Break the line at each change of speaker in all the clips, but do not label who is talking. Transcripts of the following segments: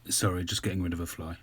Sorry, just getting rid of a fly.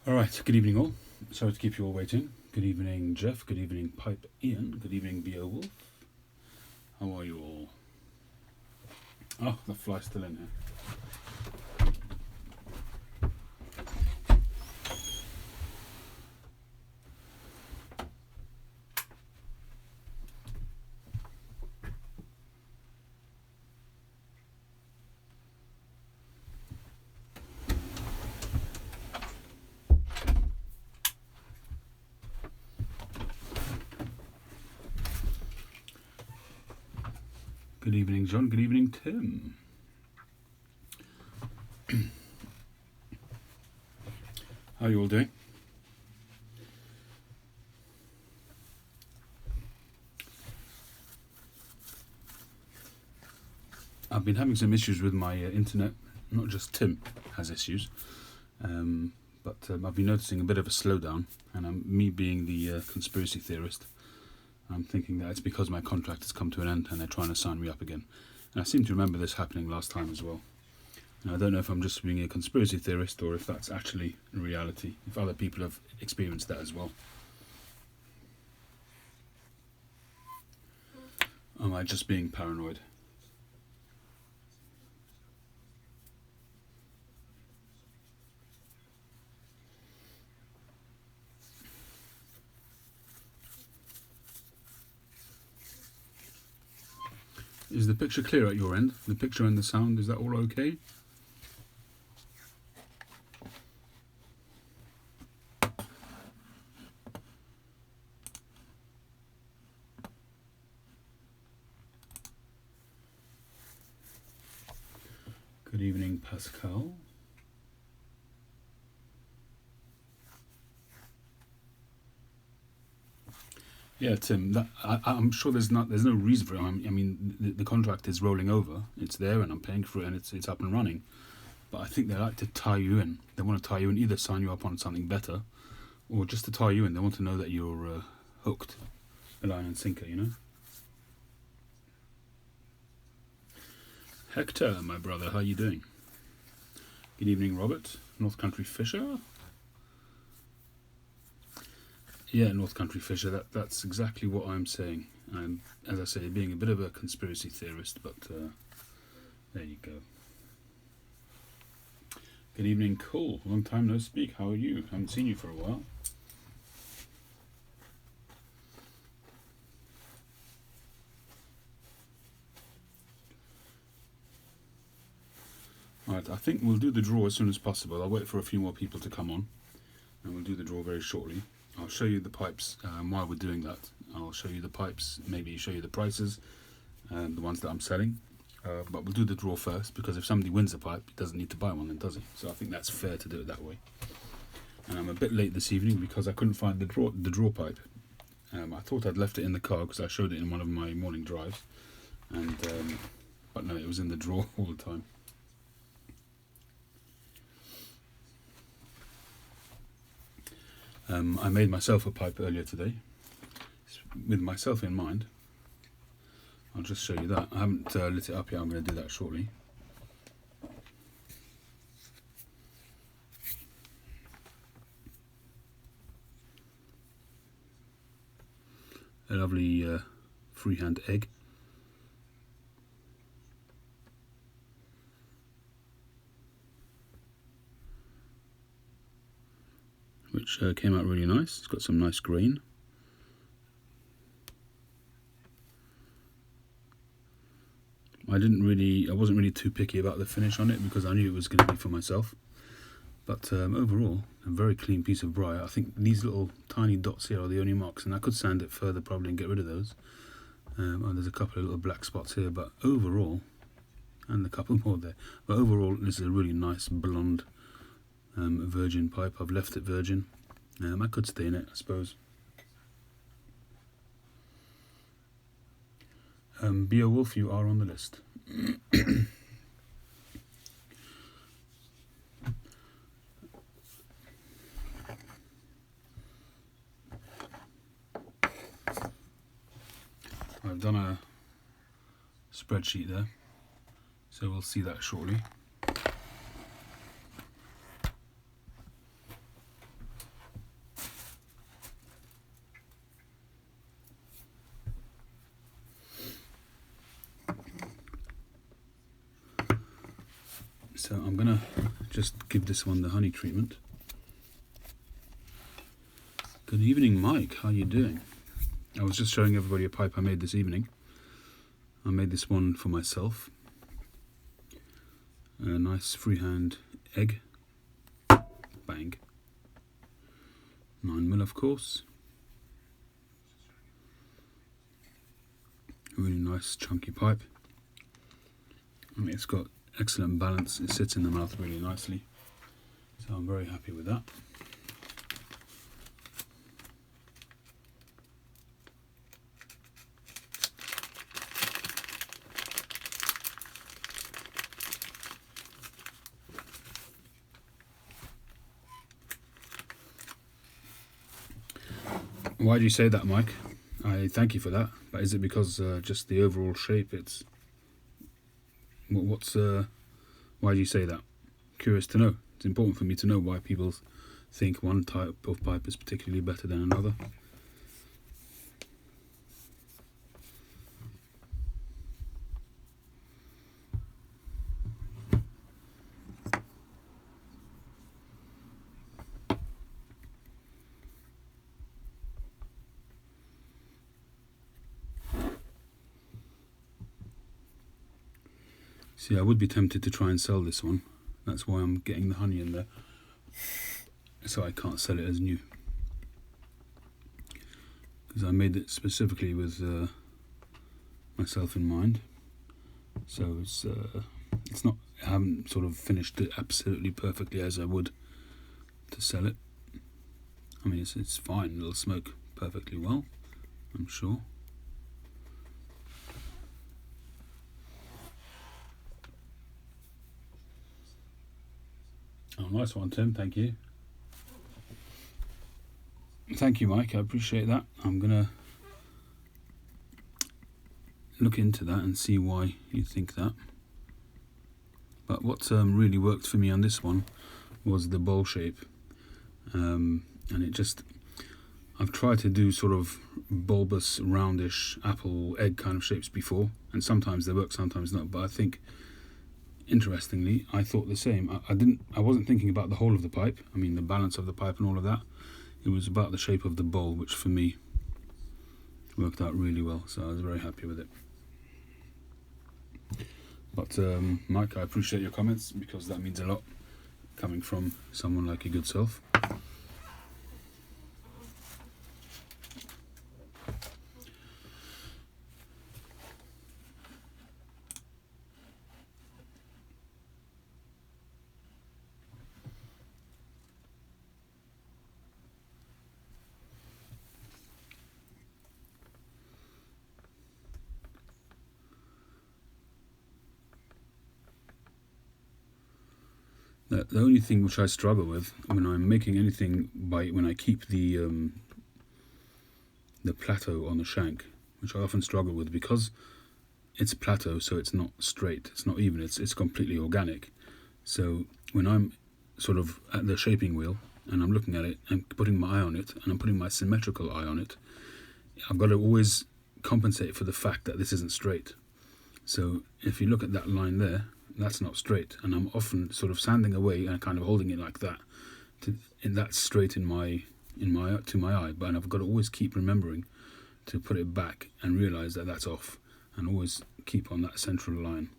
Alright, good evening all. Sorry to keep you all waiting. Good evening Jeff, good evening Pipe Ian, good evening Beowulf. How are you all? Oh, the fly's still in here. Good evening John, good evening Tim. How are you all doing? I've been having some issues with my internet. Not just Tim has issues, but I've been noticing a bit of a slowdown, and me being the conspiracy theorist, I'm thinking that it's because my contract has come to an end and they're trying to sign me up again. And I seem to remember this happening last time as well. And I don't know if I'm just being a conspiracy theorist or if that's actually reality, if other people have experienced that as well. Or am I just being paranoid? Is the picture clear at your end? The picture and the sound, is that all okay? Good evening, Pascal. Yeah, Tim. I'm sure there's no reason for it. I mean, the contract is rolling over. It's there, and I'm paying for it, and it's up and running. But I think they like to tie you in. They want to tie you in, either sign you up on something better, or just to tie you in. They want to know that you're hooked, a line and sinker. You know. Hector, my brother, how you doing? Good evening, Robert. North Country Fisher. Yeah, North Country Fisher, that's exactly what I'm saying. I'm, as I say, being a bit of a conspiracy theorist, but there you go. Good evening, Cole. Long time no speak. How are you? Haven't seen you for a while. Alright, I think we'll do the draw as soon as possible. I'll wait for a few more people to come on, and we'll do the draw very shortly. I'll show you the pipes while we're doing that. I'll show you the pipes, maybe show you the prices, the ones that I'm selling. But we'll do the draw first, because if somebody wins a pipe, he doesn't need to buy one then, does he? So I think that's fair to do it that way. And I'm a bit late this evening because I couldn't find the draw pipe. I thought I'd left it in the car because I showed it in one of my morning drives, and but no, it was in the drawer all the time. I made myself a pipe earlier today, with myself in mind. I'll just show you that. I haven't lit it up yet, I'm going to do that shortly. A lovely freehand egg. Which came out really nice. It's got some nice grain. I wasn't really too picky about the finish on it because I knew it was going to be for myself. But overall, a very clean piece of briar. I think these little tiny dots here are the only marks, and I could sand it further probably and get rid of those. There's a couple of little black spots here, but overall, and a couple more there, but overall this is a really nice blonde virgin pipe. I've left it virgin. I could stay in it, I suppose. Beowulf, you are on the list. I've done a spreadsheet there, so we'll see that shortly. So I'm gonna just give this one the honey treatment. Good evening, Mike, how are you doing? I was just showing everybody a pipe I made this evening. I made this one for myself. A nice freehand egg. Bang. 9mm, of course. A really nice chunky pipe. I mean, it's got excellent balance. It sits in the mouth really nicely. So I'm very happy with that. Why do you say that, Mike? I thank you for that. But is it because just the overall shape? It's why do you say that? Curious to know. It's important for me to know why people think one type of pipe is particularly better than another. See, I would be tempted to try and sell this one. That's why I'm getting the honey in there. So I can't sell it as new. Because I made it specifically with myself in mind. So it's not, I haven't sort of finished it absolutely perfectly as I would to sell it. I mean, it's fine. It'll smoke perfectly well, I'm sure. Oh, nice one, Tim. Thank you. Thank you, Mike. I appreciate that. I'm going to look into that and see why you think that. But what really worked for me on this one was the bowl shape. And it just... I've tried to do sort of bulbous, roundish, apple, egg kind of shapes before. And sometimes they work, sometimes not. But I think... Interestingly, I thought the same. I wasn't thinking about the whole of the pipe. I mean, the balance of the pipe and all of that. It was about the shape of the bowl, which for me worked out really well. So I was very happy with it. But Mike, I appreciate your comments because that means a lot coming from someone like your good self. The only thing which I struggle with when I'm making anything when I keep the plateau on the shank, which I often struggle with because it's plateau, so it's not straight, it's not even, it's completely organic. So when I'm sort of at the shaping wheel and I'm looking at it and putting my eye on it and I'm putting my symmetrical eye on it, I've got to always compensate for the fact that this isn't straight. So if you look at that line there, that's not straight, and I'm often sort of sanding away and kind of holding it like that, and that's straight to my eye. But I've got to always keep remembering to put it back and realize that that's off, and always keep on that central line,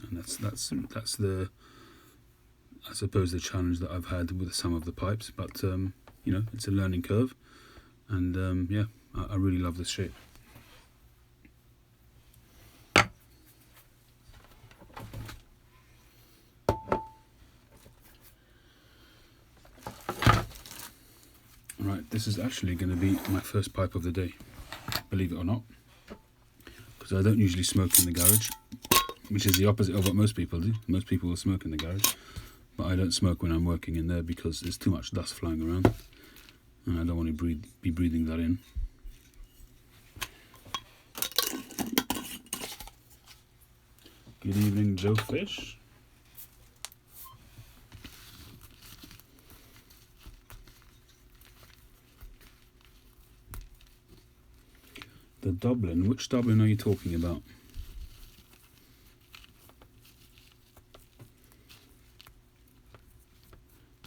and that's the, I suppose, the challenge that I've had with some of the pipes. But you know, it's a learning curve, and yeah, I really love this shape. Right, this is actually going to be my first pipe of the day, believe it or not, because I don't usually smoke in the garage, which is the opposite of what most people do. Most people will smoke in the garage, but I don't smoke when I'm working in there because there's too much dust flying around, and I don't want to be breathing that in. Good evening, Joe Fish. The Dublin, which Dublin are you talking about?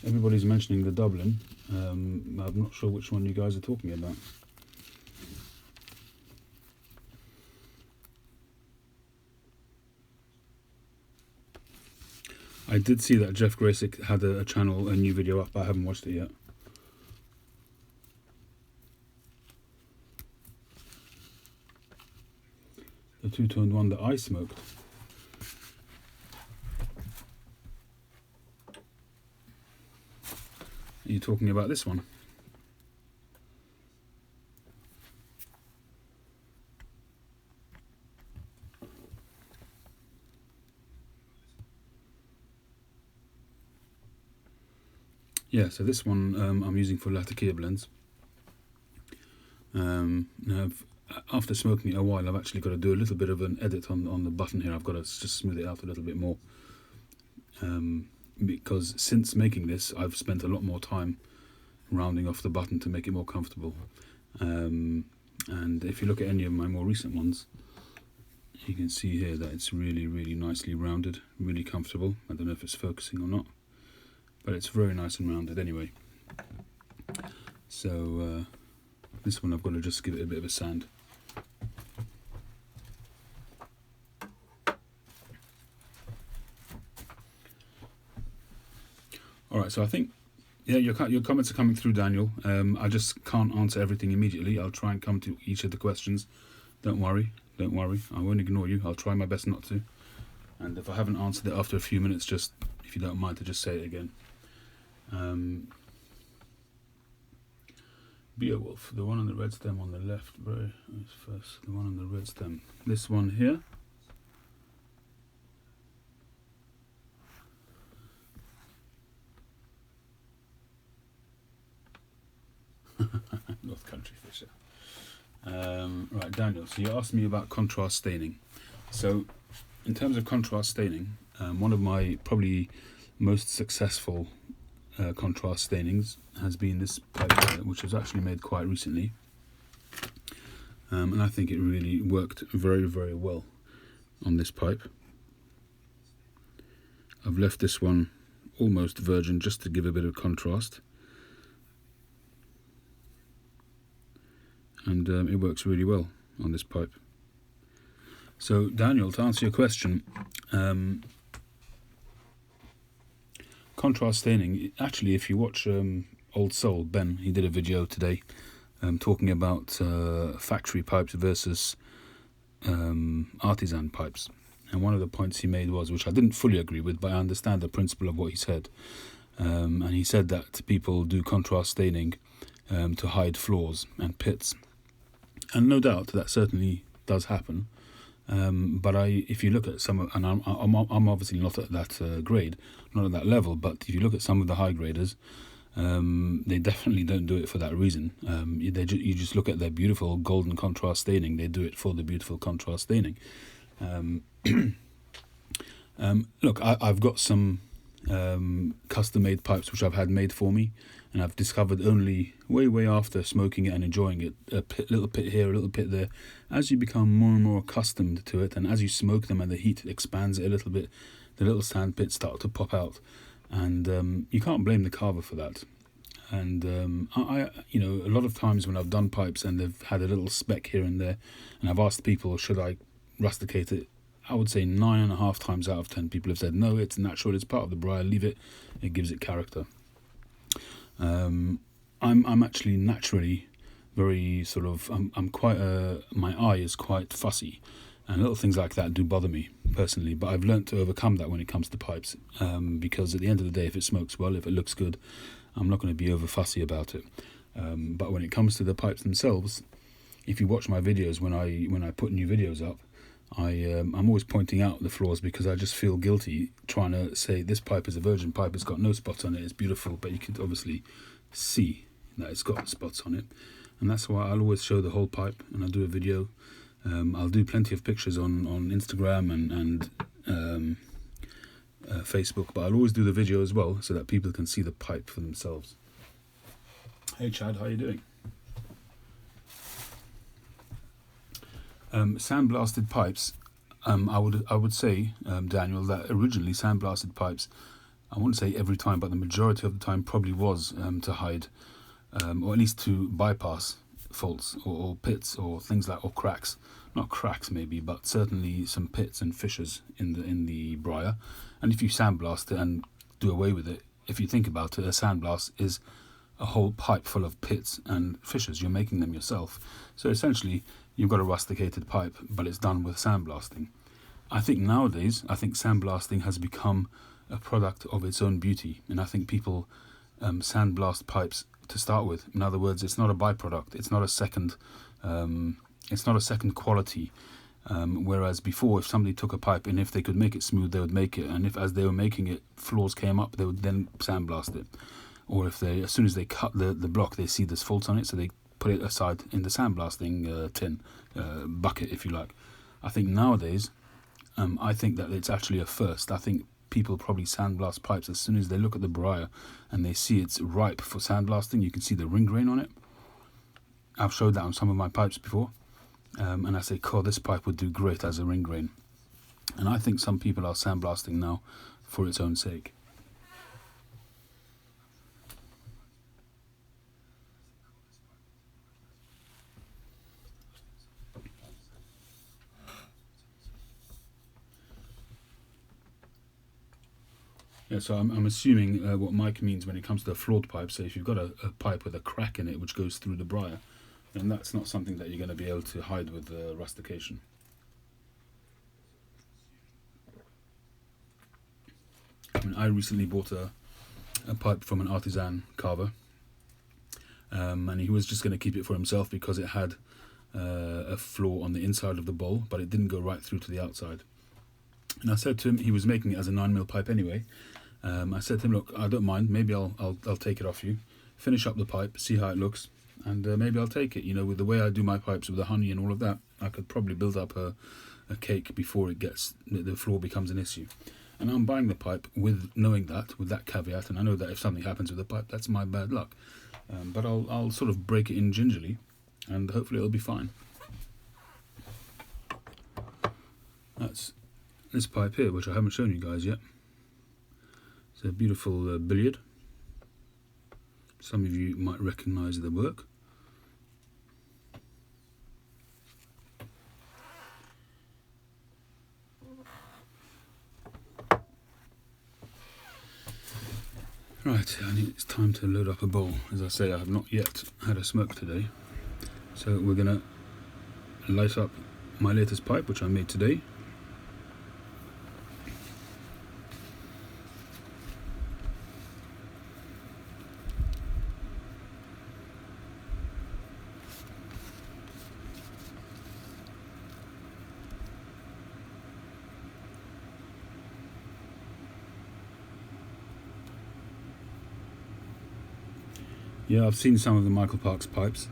Everybody's mentioning the Dublin. I'm not sure which one you guys are talking about. I did see that Jeff Graysick had a channel, a new video up. I haven't watched it yet. The two-toned one that I smoked. Are you talking about this one? Yeah, so this one I'm using for Latakia blends. Now, after smoking it a while, I've actually got to do a little bit of an edit on the button here. I've got to just smooth it out a little bit more. Because since making this, I've spent a lot more time rounding off the button to make it more comfortable. And if you look at any of my more recent ones, you can see here that it's really, really nicely rounded, really comfortable. I don't know if it's focusing or not, but it's very nice and rounded anyway. So this one I've got to just give it a bit of a sand. Alright, so I think, yeah, your comments are coming through, Daniel. I just can't answer everything immediately. I'll try and come to each of the questions. Don't worry, I won't ignore you. I'll try my best not to. And if I haven't answered it after a few minutes, just, if you don't mind, to just say it again. Beowulf, the one on the red stem on the left, very first, the one on the red stem. This one here. North Country Fisher. Right, Daniel, so you asked me about contrast staining. So in terms of contrast staining, one of my probably most successful contrast stainings has been this pipe here, which was actually made quite recently, and I think it really worked very, very well on this pipe. I've left this one almost virgin just to give a bit of contrast, and it works really well on this pipe. So Daniel, to answer your question, contrast staining, actually, if you watch Old Soul, Ben, he did a video today talking about factory pipes versus artisan pipes. And one of the points he made was, which I didn't fully agree with, but I understand the principle of what he said. And he said that people do contrast staining to hide flaws and pits. And no doubt that certainly does happen. But if you look at some, and I'm obviously not at that grade, not at that level, but if you look at some of the high graders, they definitely don't do it for that reason. You just look at their beautiful golden contrast staining, they do it for the beautiful contrast staining. Look, I've got some custom-made pipes which I've had made for me, and I've discovered only way after smoking it and enjoying it, little pit here, a little pit there. As you become more and more accustomed to it, and as you smoke them and the heat expands it a little bit, the little sand pits start to pop out, and you can't blame the carver for that. And I you know, a lot of times when I've done pipes and they've had a little speck here and there, and I've asked people, should I rusticate it I would say 9.5 times out of 10 people have said no, it's natural, it's part of the briar, leave it, it gives it character. I'm actually naturally very sort of, I'm quite my eye is quite fussy, and little things like that do bother me personally, but I've learnt to overcome that when it comes to pipes, because at the end of the day, if it smokes well, if it looks good, I'm not going to be over fussy about it. But when it comes to the pipes themselves, if you watch my videos when I put new videos up, I'm always pointing out the flaws, because I just feel guilty trying to say this pipe is a virgin pipe, it's got no spots on it, it's beautiful, but you can obviously see that it's got spots on it, and that's why I'll always show the whole pipe, and I'll do a video. I'll do plenty of pictures on Instagram and Facebook, but I'll always do the video as well so that people can see the pipe for themselves. Hey Chad, how you doing? Sandblasted pipes, I would say, Daniel, that originally sandblasted pipes, I wouldn't say every time, but the majority of the time probably was to hide, or at least to bypass faults or pits or things like, or cracks. Not cracks maybe, but certainly some pits and fissures in the briar. And if you sandblast it and do away with it, if you think about it, a sandblast is a whole pipe full of pits and fissures. You're making them yourself. So essentially, you've got a rusticated pipe, but it's done with sandblasting. I think nowadays, sandblasting has become a product of its own beauty, and I think people sandblast pipes to start with. In other words, it's not a byproduct. It's not a second. It's not a second quality. Whereas before, if somebody took a pipe and if they could make it smooth, they would make it, and if as they were making it, flaws came up, they would then sandblast it. Or if they, as soon as they cut the block, they see there's faults on it, so they put it aside in the sandblasting tin, bucket, if you like. I think nowadays, I think that it's actually a first. I think people probably sandblast pipes as soon as they look at the briar and they see it's ripe for sandblasting. You can see the ring grain on it. I've showed that on some of my pipes before, and I say, "Cool, this pipe would do great as a ring grain." And I think some people are sandblasting now for its own sake. Yeah, so I'm assuming what Mike means when it comes to a flawed pipe. So if you've got a pipe with a crack in it which goes through the briar, then that's not something that you're going to be able to hide with rustication. I mean, I recently bought a pipe from an artisan carver, and he was just going to keep it for himself because it had a flaw on the inside of the bowl, but it didn't go right through to the outside. And I said to him, he was making it as a 9mm pipe anyway. I said to him, look, I don't mind, maybe I'll take it off you, finish up the pipe, see how it looks, and maybe I'll take it. You know, with the way I do my pipes with the honey and all of that, I could probably build up a cake before it gets, the floor becomes an issue. And I'm buying the pipe with knowing that, with that caveat, and I know that if something happens with the pipe, that's my bad luck. But I'll sort of break it in gingerly, and hopefully it'll be fine. That's this pipe here, which I haven't shown you guys yet. It's a beautiful billiard. Some of you might recognise the work. Right, it's time to load up a bowl. As I say, I have not yet had a smoke today. So we're going to light up my latest pipe, which I made today. Yeah, I've seen some of the Michael Parks pipes.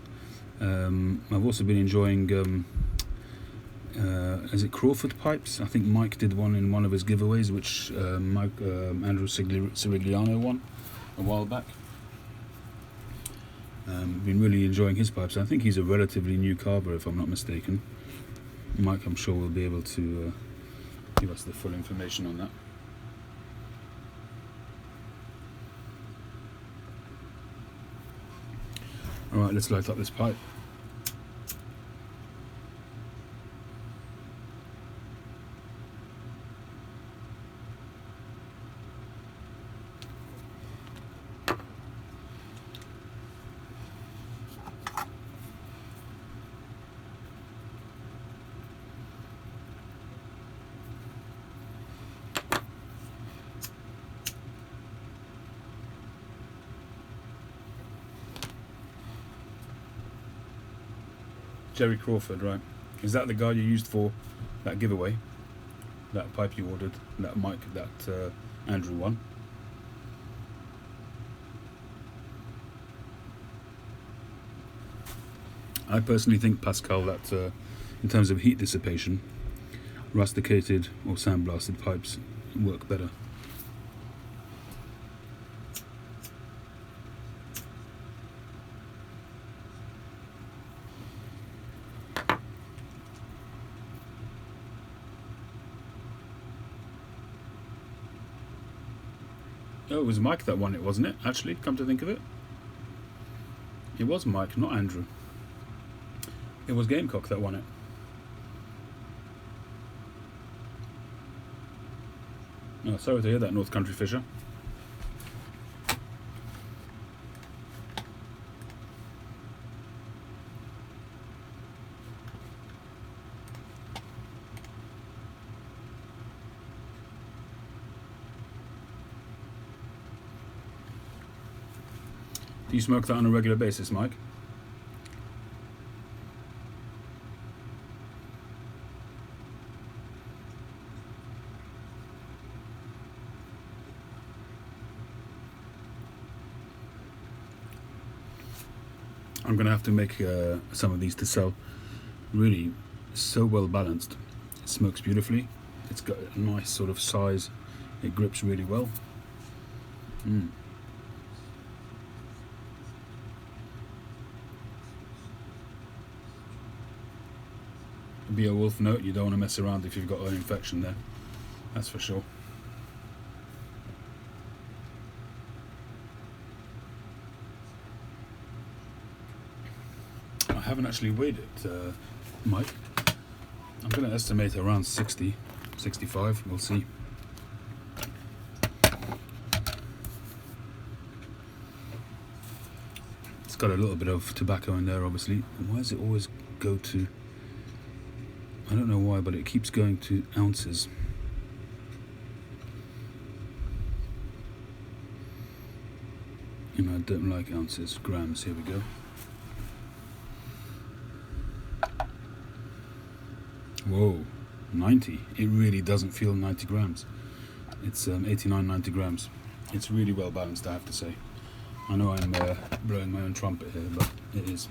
I've also been enjoying, is it Crawford pipes? I think Mike did one in one of his giveaways, which Andrew Sirigliano won a while back. Been really enjoying his pipes. I think he's a relatively new carver, if I'm not mistaken. Mike, I'm sure, will be able to give us the full information on that. Alright, let's light up this pipe. Jerry Crawford, right? Is that the guy you used for that giveaway? That pipe you ordered, that mic that Andrew won? I personally think, Pascal, that in terms of heat dissipation, rusticated or sandblasted pipes work better. Oh, it was Mike that won it, wasn't it? Actually, come to think of it. It was Mike, not Andrew. It was Gamecock that won it. Oh, sorry to hear that, North Country Fisher. Do you smoke that on a regular basis, Mike? I'm going to have to make some of these to sell. Really, so well balanced. It smokes beautifully. It's got a nice sort of size. It grips really well. Beowulf note, you don't want to mess around if you've got an infection there. That's for sure. I haven't actually weighed it, Mike. I'm going to estimate around 60, 65, we'll see. It's got a little bit of tobacco in there, obviously. And why does it always go to... I don't know why, but it keeps going to ounces. You know, I don't like ounces. Grams, here we go. Whoa, 90. It really doesn't feel 90 grams. It's 89, 90 grams. It's really well balanced, I have to say. I know I'm blowing my own trumpet here, but it is.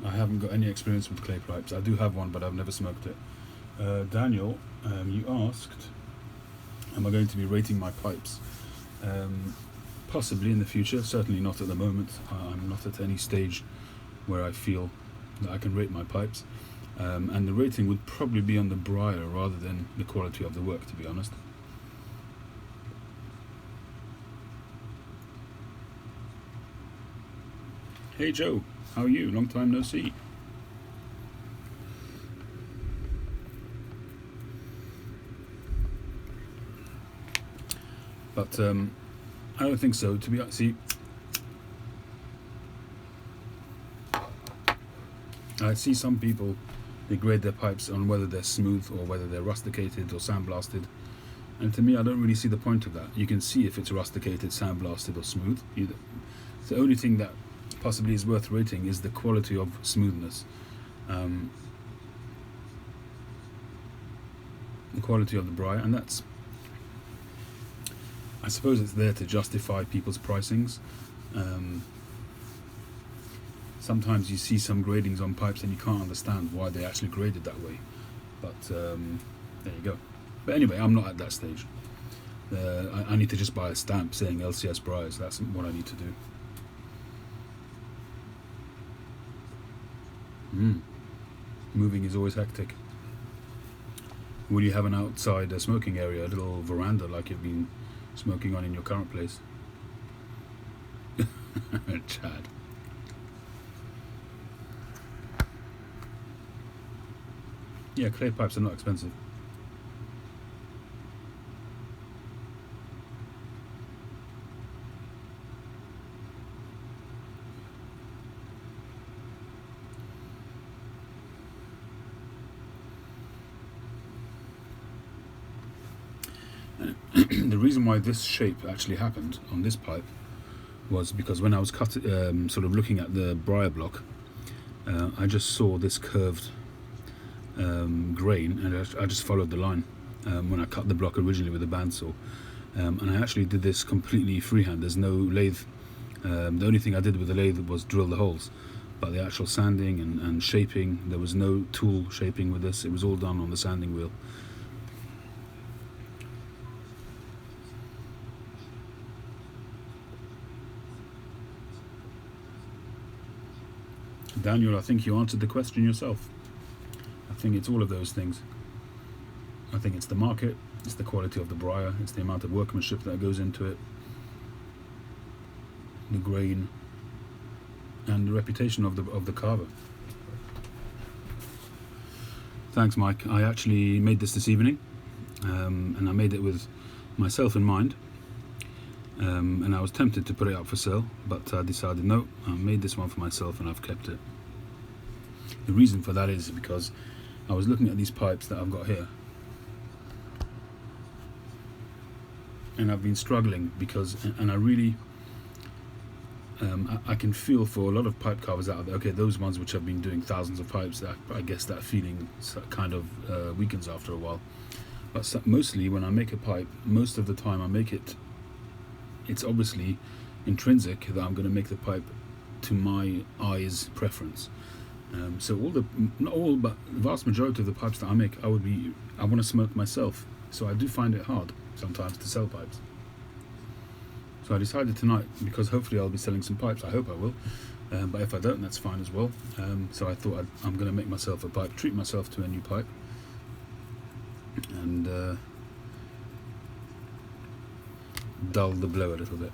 I haven't got any experience with clay pipes. I do have one, but I've never smoked it. Daniel, you asked, am I going to be rating my pipes? Possibly in the future, certainly not at the moment. I'm not at any stage where I feel that I can rate my pipes. And the rating would probably be on the briar rather than the quality of the work, to be honest. Hey Joe, how are you? Long time no see. But I don't think so. To be honest, see, I see some people, they grade their pipes on whether they're smooth or whether they're rusticated or sandblasted. And to me, I don't really see the point of that. You can see if it's rusticated, sandblasted or smooth. The only thing that possibly is worth rating is the quality of smoothness. The quality of the briar, and that's, I suppose it's there to justify people's pricings. Sometimes you see some gradings on pipes and you can't understand why they actually graded that way. But there you go. But anyway, I'm not at that stage. I need to just buy a stamp saying LCS Briars. That's what I need to do. Moving is always hectic. Will you have an outside smoking area, a little veranda like you've been smoking on in your current place? Chad. Yeah, clay pipes are not expensive. The reason why this shape actually happened on this pipe was because when I was sort of looking at the briar block, I just saw this curved grain, and I just followed the line when I cut the block originally with a bandsaw, and I actually did this completely freehand. There's no lathe. The only thing I did with the lathe was drill the holes, but the actual sanding and shaping, there was no tool shaping with this. It was all done on the sanding wheel. Daniel, I think you answered the question yourself. I think it's all of those things. I think it's the market, it's the quality of the briar, it's the amount of workmanship that goes into it, the grain, and the reputation of the carver. Thanks, Mike. I actually made this evening, and I made it with myself in mind, and I was tempted to put it up for sale, but I decided no, I made this one for myself and I've kept it. The reason for that is because I was looking at these pipes that I've got here, and I've been struggling because, and I really, I can feel for a lot of pipe carvers out there, okay, those ones which have been doing thousands of pipes, that I guess that feeling kind of weakens after a while. But mostly when I make a pipe, most of the time I make it, it's obviously intrinsic that I'm going to make the pipe to my eye's preference. So not all, but the vast majority of the pipes that I make, I want to smoke myself. So I do find it hard sometimes to sell pipes. So I decided tonight, because hopefully I'll be selling some pipes, I hope I will, but if I don't, that's fine as well. So I thought I'm going to make myself a pipe, treat myself to a new pipe, and dull the blow a little bit.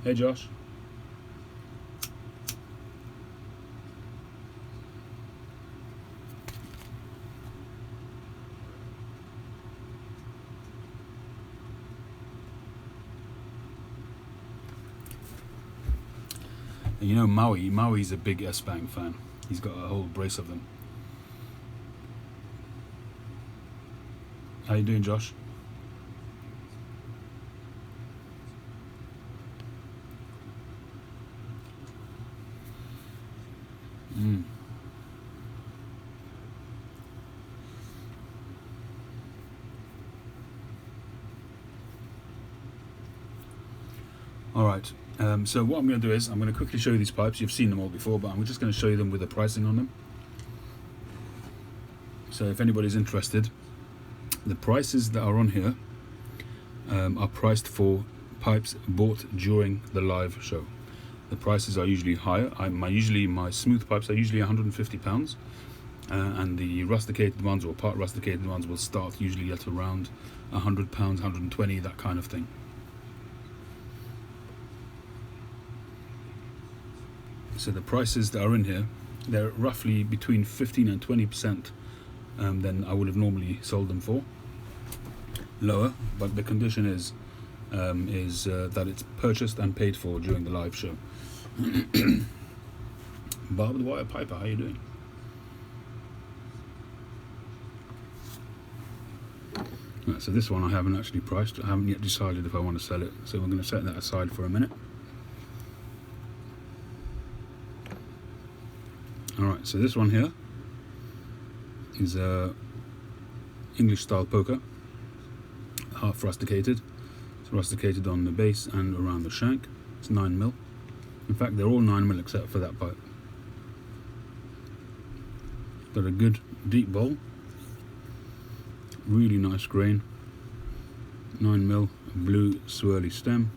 Hey Josh. And you know Maui's a big S-Bang fan. He's got a whole brace of them. How you doing, Josh? Alright, so what I'm going to do is I'm going to quickly show you these pipes. You've seen them all before, but I'm just going to show you them with the pricing on them. So if anybody's interested, the prices that are on here are priced for pipes bought during the live show. The prices are usually higher. My smooth pipes are usually £150, and the rusticated ones or part rusticated ones will start usually at around £100, 120, that kind of thing. So the prices that are in here, they're roughly between 15 and 20% than I would have normally sold them for. Lower, but the condition is that it's purchased and paid for during the live show. Barbed wire piper, how you doing? Right, so this one I haven't actually priced. I haven't yet decided if I want to sell it, so we're going to set that aside for a minute. Alright, so this one here is a English style poker, half rusticated. It's rusticated on the base and around the shank. It's 9mm. In fact, they're all 9mm except for that pipe. Got a good deep bowl, really nice grain, 9mm blue swirly stem,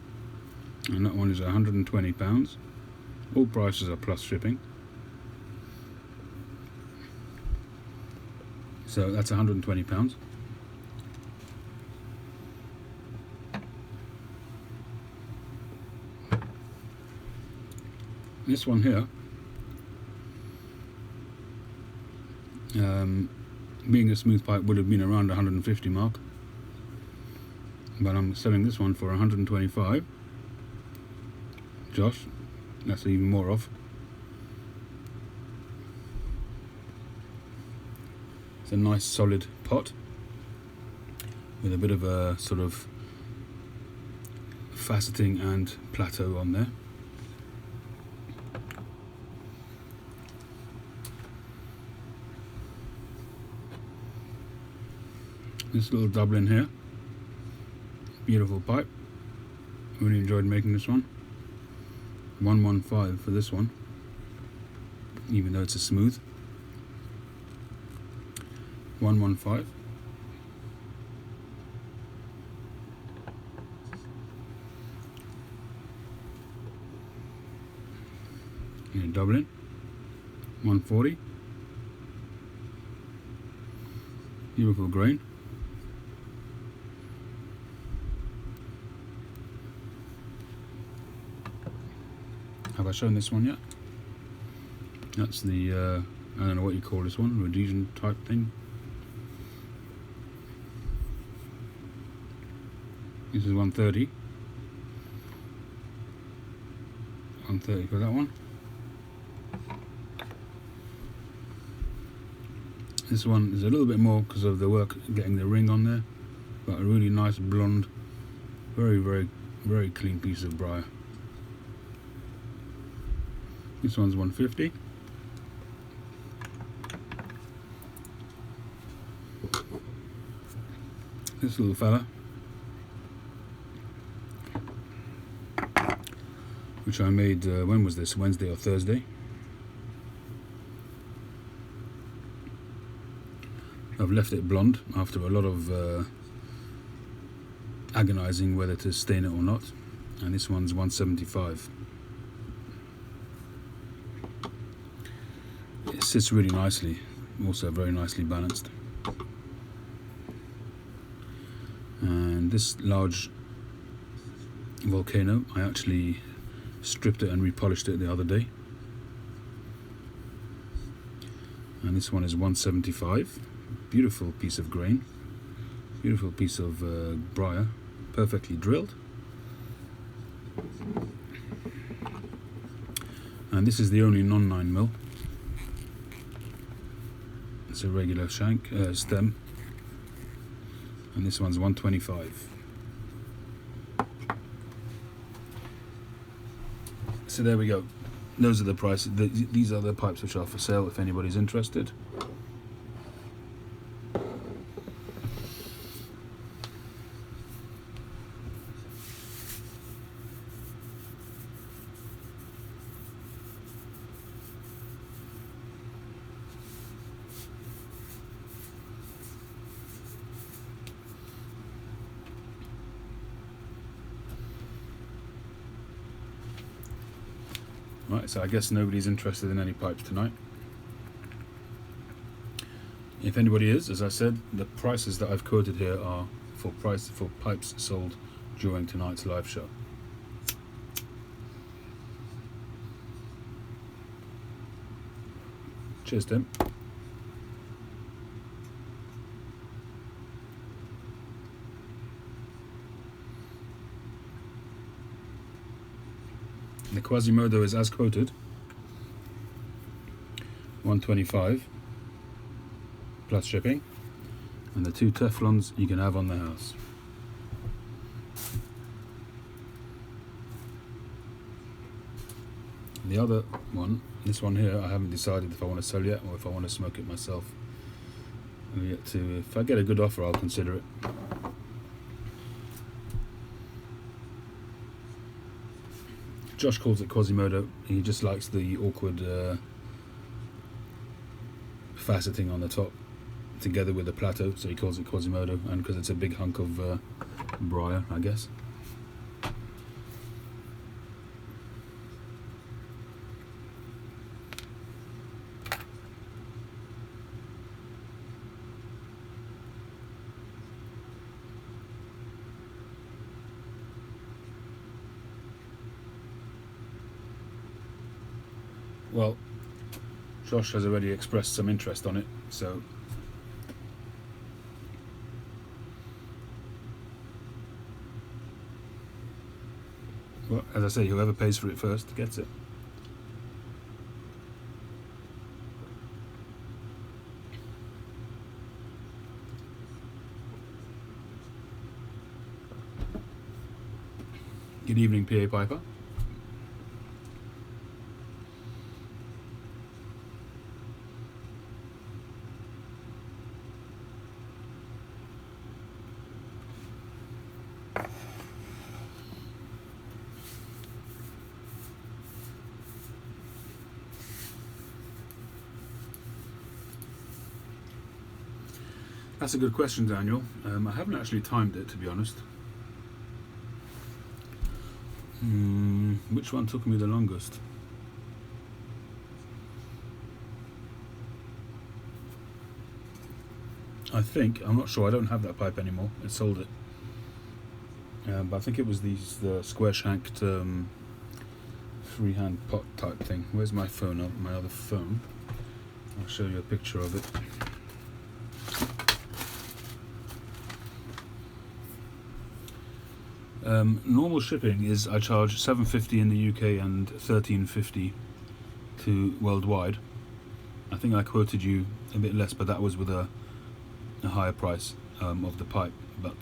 and that one is £120. All prices are plus shipping. So that's £120. This one here, being a smooth pipe, would have been around 150 mark, but I'm selling this one for 125. Josh, that's even more off. It's a nice solid pot with a bit of a sort of faceting and plateau on there. This little Dublin here, beautiful pipe. Really enjoyed making this one. 115 for this one, even though it's a smooth. 115. And Dublin. 140. Beautiful grain. Have I shown this one yet? That's the, I don't know what you call this one, Rhodesian type thing. This is 130. 130 for that one. This one is a little bit more because of the work getting the ring on there, but a really nice blonde, very clean piece of briar. This one's 150. This little fella, which I made, when was this? Wednesday or Thursday? I've left it blonde after a lot of agonizing whether to stain it or not, and this one's 175. It sits really nicely, also very nicely balanced. And this large volcano, I actually stripped it and repolished it the other day. And this one is 175. Beautiful piece of grain, beautiful piece of briar, perfectly drilled. And this is the only non-9 mil. It's a regular shank stem, and this one's 125. So there we go. Those are the prices. These are the pipes which are for sale if anybody's interested. Right, so I guess nobody's interested in any pipes tonight. If anybody is, as I said, the prices that I've quoted here are for pipes sold during tonight's live show. Cheers, Tim. The Quasimodo is as quoted, 125 plus shipping, and the 2 Teflons you can have on the house. The other one, this one here, I haven't decided if I want to sell yet or if I want to smoke it myself. Yet to, if I get a good offer, I'll consider it. Josh calls it Quasimodo. He just likes the awkward faceting on the top together with the plateau, so he calls it Quasimodo, and because it's a big hunk of briar, I guess. Well, Josh has already expressed some interest on it, so well, as I say, whoever pays for it first gets it. Good evening, PA Piper. That's a good question, Daniel. I haven't actually timed it, to be honest. Which one took me the longest? I'm not sure, I don't have that pipe anymore, I sold it. But I think it was the square shanked freehand pot type thing. Where's my phone? My other phone. I'll show you a picture of it. Normal shipping is I charge $7.50 in the UK and $13.50 to worldwide. I think I quoted you a bit less, but that was with a higher price of the pipe. But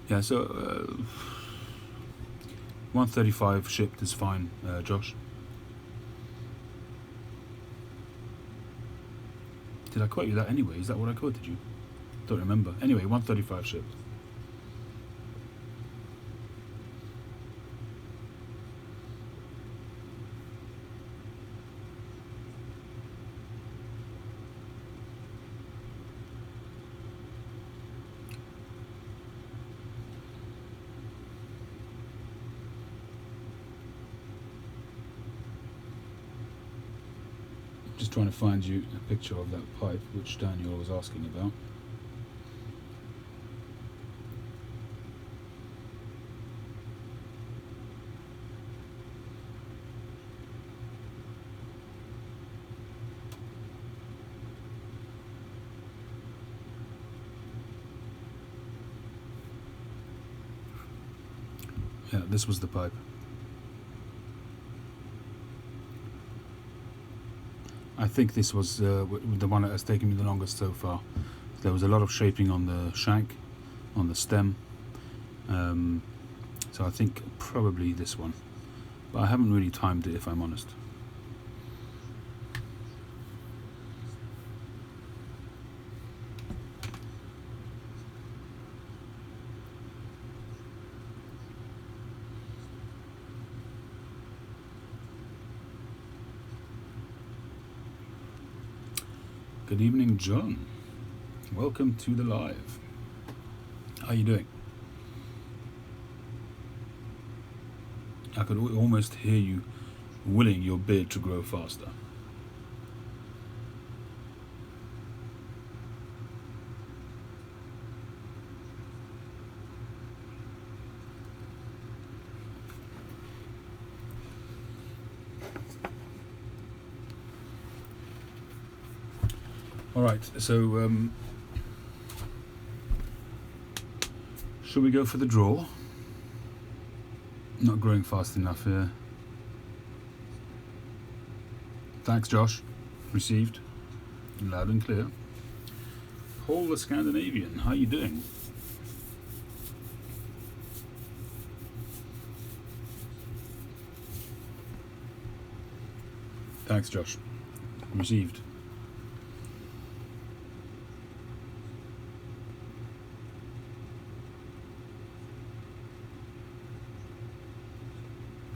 yeah, so $135 shipped is fine, Josh. Did I quote you that anyway? Is that what I quoted you? Don't remember. Anyway, $135 shipped. Just trying to find you a picture of that pipe which Daniel was asking about. Yeah, this was the pipe. I think this was the one that has taken me the longest so far. There was a lot of shaping on the shank, on the stem, so I think probably this one, but I haven't really timed it, if I'm honest. Good evening, John. Welcome to the live. How are you doing? I could almost hear you willing your beard to grow faster. All right, so shall we go for the draw? Not growing fast enough here. Thanks, Josh. Received. Loud and clear. Paul the Scandinavian, how are you doing? Thanks, Josh. Received.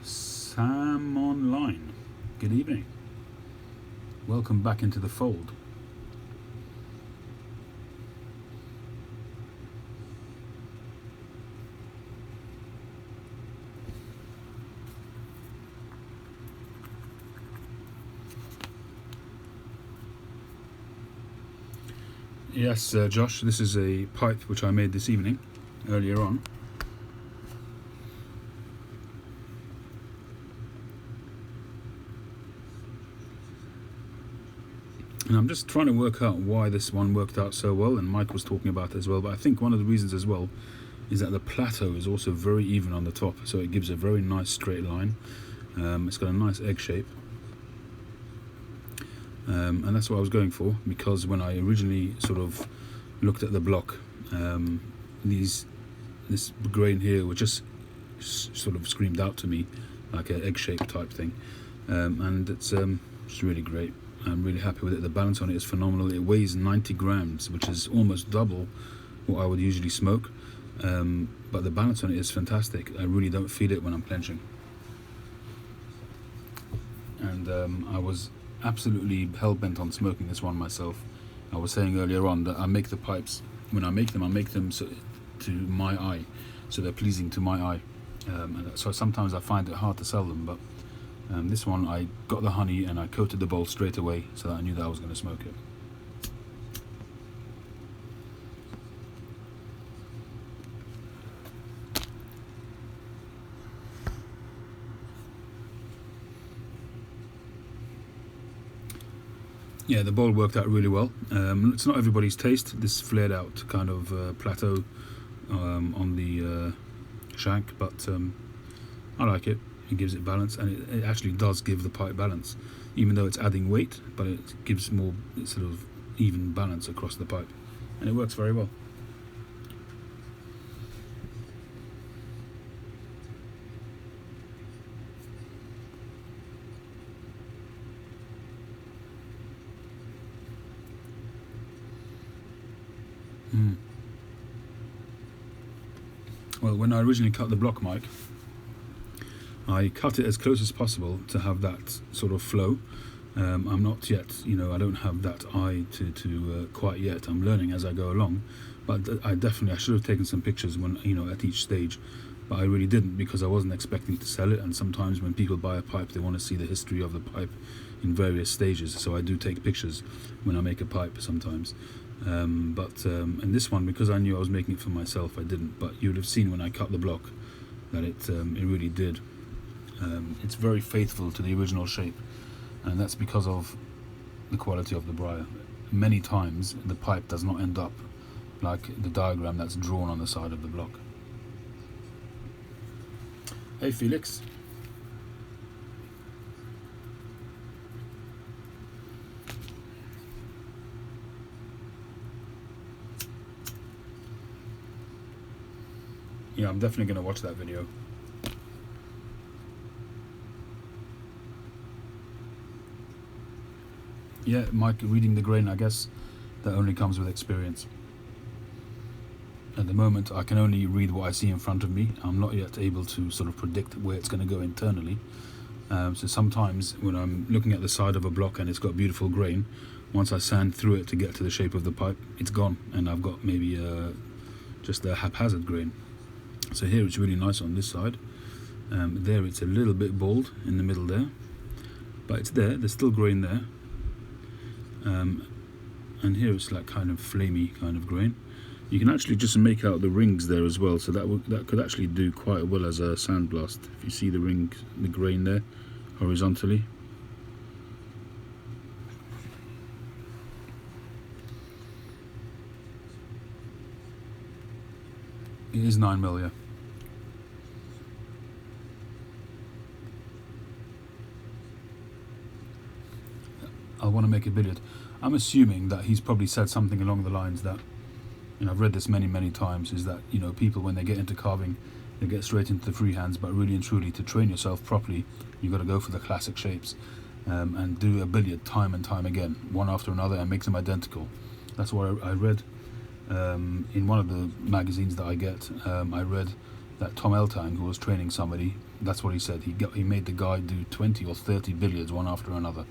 Sam Online. Good evening. Welcome back into the fold. Yes, Josh, this is a pipe which I made this evening, earlier on. And I'm just trying to work out why this one worked out so well, and Mike was talking about it as well, but I think one of the reasons as well is that the plateau is also very even on the top, so it gives a very nice straight line. It's got a nice egg shape. And that's what I was going for, because when I originally sort of looked at the block, this grain here was just sort of screamed out to me like an egg-shaped type thing, and it's really great. I'm really happy with it. The balance on it is phenomenal. It weighs 90 grams, which is almost double what I would usually smoke, but the balance on it is fantastic. I really don't feel it when I'm clenching, and I was absolutely hell-bent on smoking this one myself. I was saying earlier on that I make the pipes, when I make them so, to my eye, so they're pleasing to my eye, and so sometimes I find it hard to sell them, but this one I got the honey and I coated the bowl straight away so that I knew that I was going to smoke it. Yeah, the bowl worked out really well. It's not everybody's taste, this flared out kind of plateau on the shank, but I like it. It gives it balance, and it actually does give the pipe balance, even though it's adding weight, but it gives more sort of even balance across the pipe, and it works very well. Well, when I originally cut the block mic, I cut it as close as possible to have that sort of flow. I'm not yet, I don't have that eye to quite yet. I'm learning as I go along, but I should have taken some pictures when, at each stage, but I really didn't because I wasn't expecting to sell it. And sometimes when people buy a pipe, they want to see the history of the pipe in various stages. So I do take pictures when I make a pipe sometimes. And this one, because I knew I was making it for myself, I didn't. But you would have seen when I cut the block that it really did. It's very faithful to the original shape, and that's because of the quality of the briar. Many times the pipe does not end up like the diagram that's drawn on the side of the block. Hey Felix. Yeah, I'm definitely going to watch that video. Yeah, Mike, reading the grain, I guess that only comes with experience. At the moment, I can only read what I see in front of me. I'm not yet able to sort of predict where it's going to go internally. So sometimes when I'm looking at the side of a block and it's got beautiful grain, once I sand through it to get to the shape of the pipe, it's gone, and I've got maybe just a haphazard grain. So here it's really nice on this side. There it's a little bit bald in the middle there, but it's there. There's still grain there. And here it's like kind of flamey kind of grain. You can actually just make out the rings there as well, so that could actually do quite well as a sandblast. If you see the grain there horizontally. It is 9mm, yeah. I want to make a billiard. I'm assuming that he's probably said something along the lines that, I've read this many times, is that, people when they get into carving, they get straight into the freehands, but really and truly to train yourself properly, you've got to go for the classic shapes and do a billiard time and time again, one after another, and make them identical. That's what I read in one of the magazines that I get. I read that Tom Eltang, who was training somebody, that's what he said. He made the guy do 20 or 30 billiards one after another.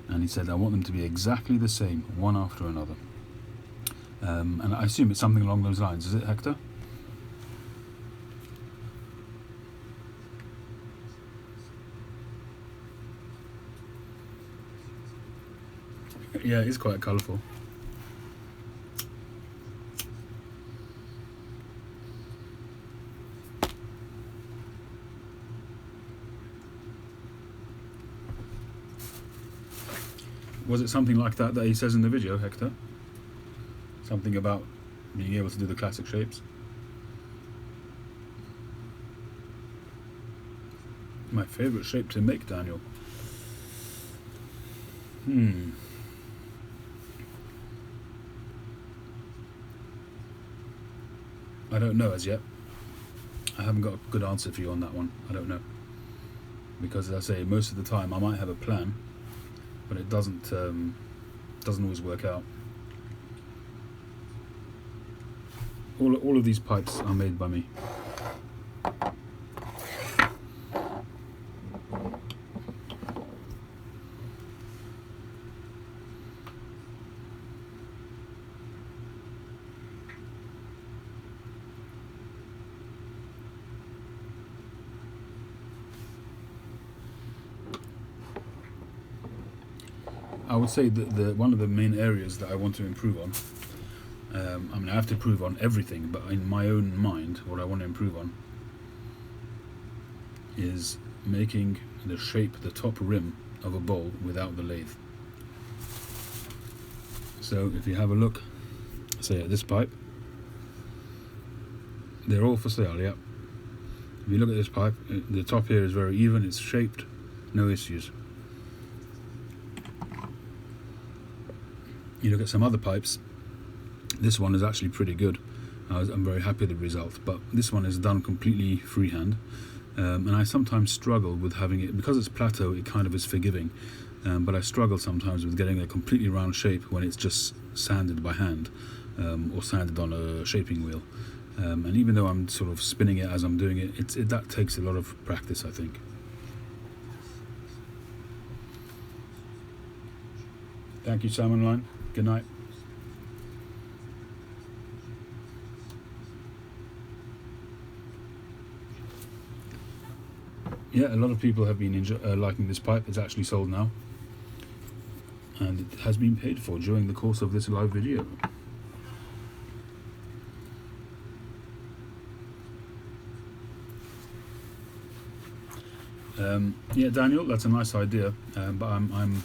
And he said, I want them to be exactly the same, one after another. And I assume it's something along those lines. Is it, Hector? Yeah, it's quite colourful. Was it something like that he says in the video, Hector? Something about being able to do the classic shapes? My favourite shape to make, Daniel? I don't know as yet. I haven't got a good answer for you on that one. I don't know, because as I say, most of the time I might have a plan, but it doesn't always work out. All of these pipes are made by me. I would say that one of the main areas that I want to improve on, I mean, I have to improve on everything, but in my own mind, what I want to improve on is making the shape, the top rim of a bowl without the lathe. So if you have a look, say at this pipe, they're all for sale, yeah. If you look at this pipe, the top here is very even, it's shaped, no issues. You look at some other pipes, this one is actually pretty good. I'm very happy with the result, but this one is done completely freehand, and I sometimes struggle with having it, because it's plateau, it kind of is forgiving, but I struggle sometimes with getting a completely round shape when it's just sanded by hand, or sanded on a shaping wheel. And even though I'm sort of spinning it as I'm doing it, that takes a lot of practice, I think. Thank you, Salmon Line. Good night. Yeah, a lot of people have been liking this pipe. It's actually sold now, and it has been paid for during the course of this live video. Yeah, Daniel, that's a nice idea, but I'm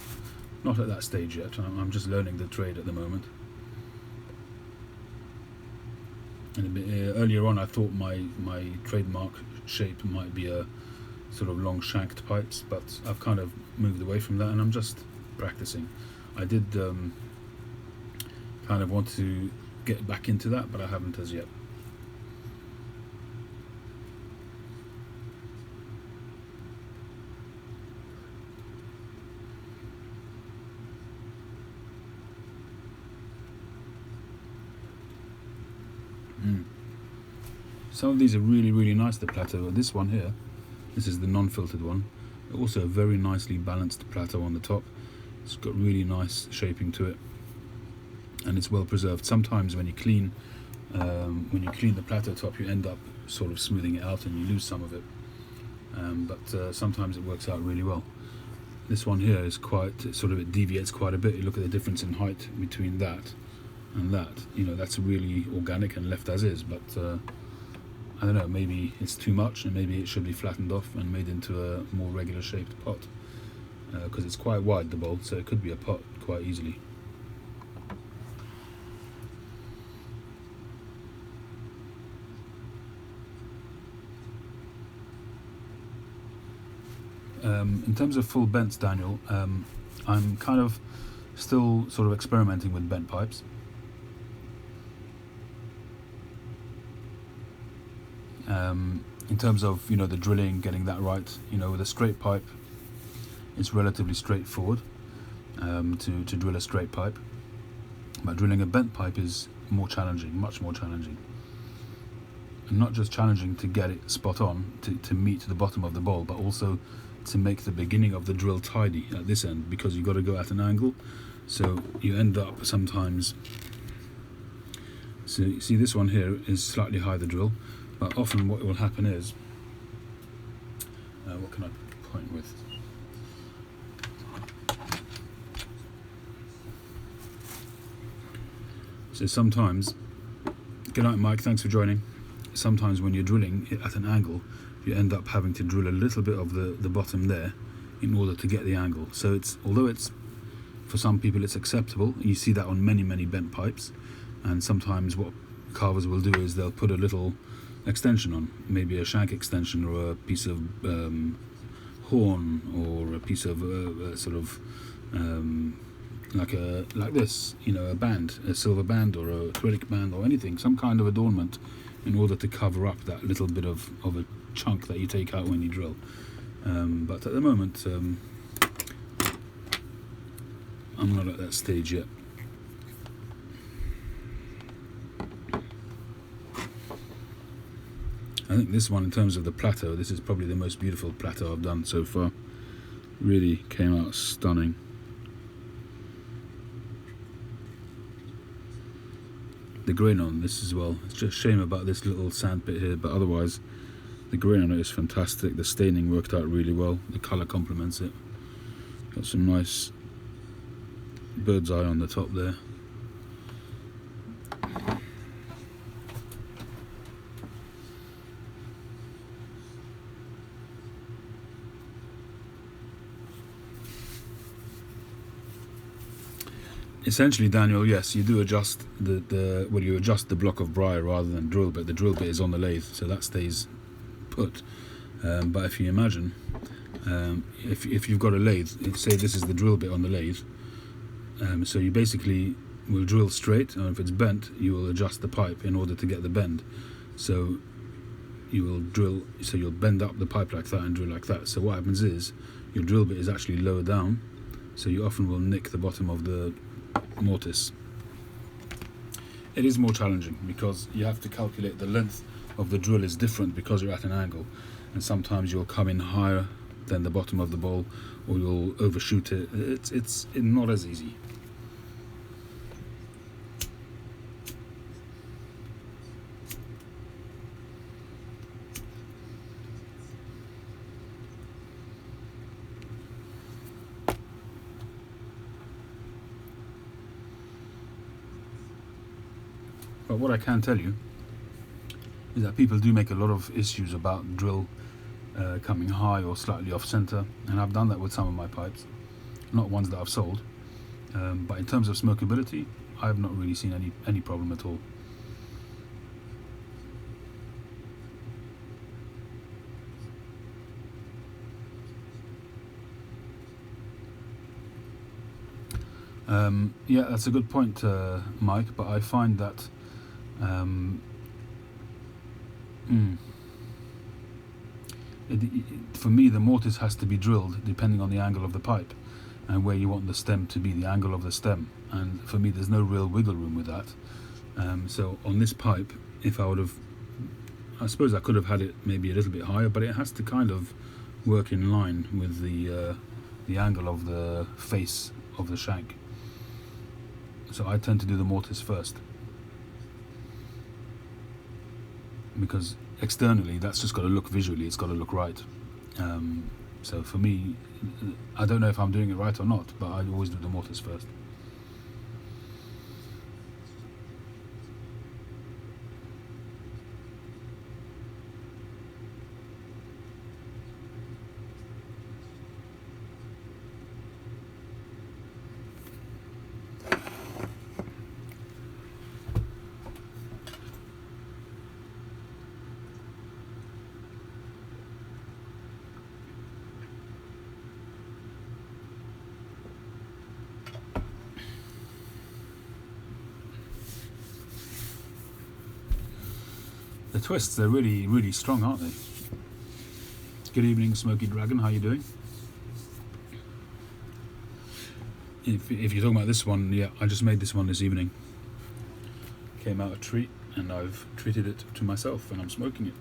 not at that stage yet. I'm just learning the trade at the moment. And a bit, earlier on, I thought my trademark shape might be a sort of long shanked pipes, but I've kind of moved away from that, and I'm just practicing. I did kind of want to get back into that, but I haven't as yet. Some of these are really, really nice, the plateau. This one here, this is the non-filtered one. Also a very nicely balanced plateau on the top. It's got really nice shaping to it, and it's well preserved. Sometimes when you clean the plateau top, you end up sort of smoothing it out and you lose some of it, but sometimes it works out really well. This one here is quite sort of, it deviates quite a bit. You look at the difference in height between that and that, you know, that's really organic and left as is, but I don't know, maybe it's too much, and maybe it should be flattened off and made into a more regular shaped pot, because it's quite wide, the bowl, so it could be a pot quite easily. In terms of full bents, Daniel, I'm kind of still sort of experimenting with bent pipes. In terms of, you know, the drilling, getting that right, you know, with a straight pipe, it's relatively straightforward to drill a straight pipe, but drilling a bent pipe is more challenging, much more challenging. And not just challenging to get it spot on, to meet the bottom of the bowl, but also to make the beginning of the drill tidy at this end, because you've got to go at an angle, so you end up sometimes, so you see this one here is slightly higher, the drill, but often what will happen is, what can I point with? So sometimes, good night Mike, thanks for joining. Sometimes when you're drilling it at an angle, you end up having to drill a little bit of the bottom there in order to get the angle. So it's, although it's, for some people it's acceptable, you see that on many bent pipes, and sometimes what carvers will do is they'll put a little extension on, maybe a shank extension or a piece of horn, or a piece of sort of like this, you know, a band, a silver band or a acrylic band or anything, some kind of adornment in order to cover up that little bit of a chunk that you take out when you drill. But at the moment, I'm not at that stage yet. I think this one, in terms of the plateau, this is probably the most beautiful plateau I've done so far. Really came out stunning. The grain on this as well, it's just a shame about this little sand pit here, but otherwise the grain on it is fantastic. The staining worked out really well, the colour complements it. Got some nice bird's eye on the top there. Essentially, Daniel, yes, you do adjust you adjust the block of briar rather than drill bit. The drill bit is on the lathe, so that stays put. But if you imagine, if you've got a lathe, say this is the drill bit on the lathe, so you basically will drill straight, and if it's bent, you will adjust the pipe in order to get the bend. So you will drill, so you'll bend up the pipe like that and drill like that. So what happens is your drill bit is actually lower down, so you often will nick the bottom of the mortise. It is more challenging because you have to calculate the length of the drill is different because you're at an angle, and sometimes you'll come in higher than the bottom of the bowl, or you'll overshoot it. It's not as easy. But what I can tell you is that people do make a lot of issues about drill coming high or slightly off center, and I've done that with some of my pipes, not ones that I've sold. But in terms of smokability, I've not really seen any problem at all. Yeah, that's a good point, Mike, but I find that for me, the mortise has to be drilled depending on the angle of the pipe and where you want the stem to be, the angle of the stem. And for me, there's no real wiggle room with that. So on this pipe, if I would have, I suppose I could have had it maybe a little bit higher, but it has to kind of work in line with the angle of the face of the shank. So I tend to do the mortise first, because externally that's just got to look visually, it's got to look right. So for me, I don't know if I'm doing it right or not, but I always do the mortise first. The twists, they're really, really strong, aren't they? Good evening, Smoky Dragon, how you doing? If you're talking about this one, yeah, I just made this one this evening. Came out a treat, and I've treated it to myself, and I'm smoking it.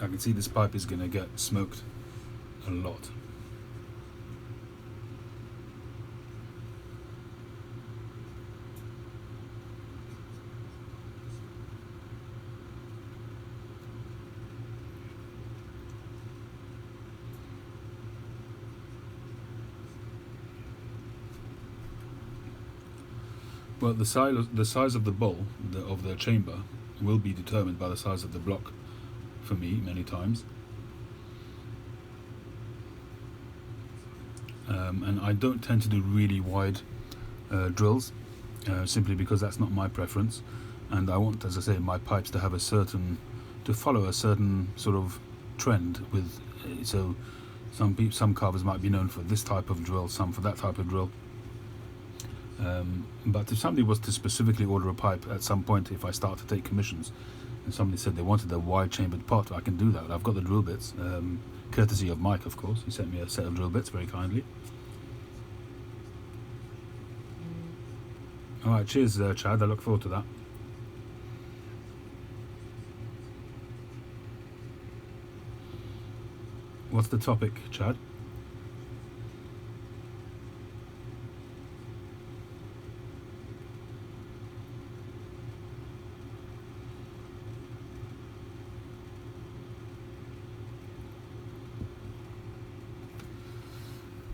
I can see this pipe is going to get smoked a lot. Well, the size of the bowl of the chamber will be determined by the size of the block, for me, many times. And I don't tend to do really wide drills, simply because that's not my preference, and I want, as I say, my pipes to have to follow a certain sort of trend with, so Some carvers might be known for this type of drill, some for that type of drill. But if somebody was to specifically order a pipe at some point, if I start to take commissions, and somebody said they wanted a wide chambered pot, I can do that. I've got the drill bits, courtesy of Mike, of course. He sent me a set of drill bits very kindly. Alright, cheers Chad, I look forward to that. What's the topic, Chad?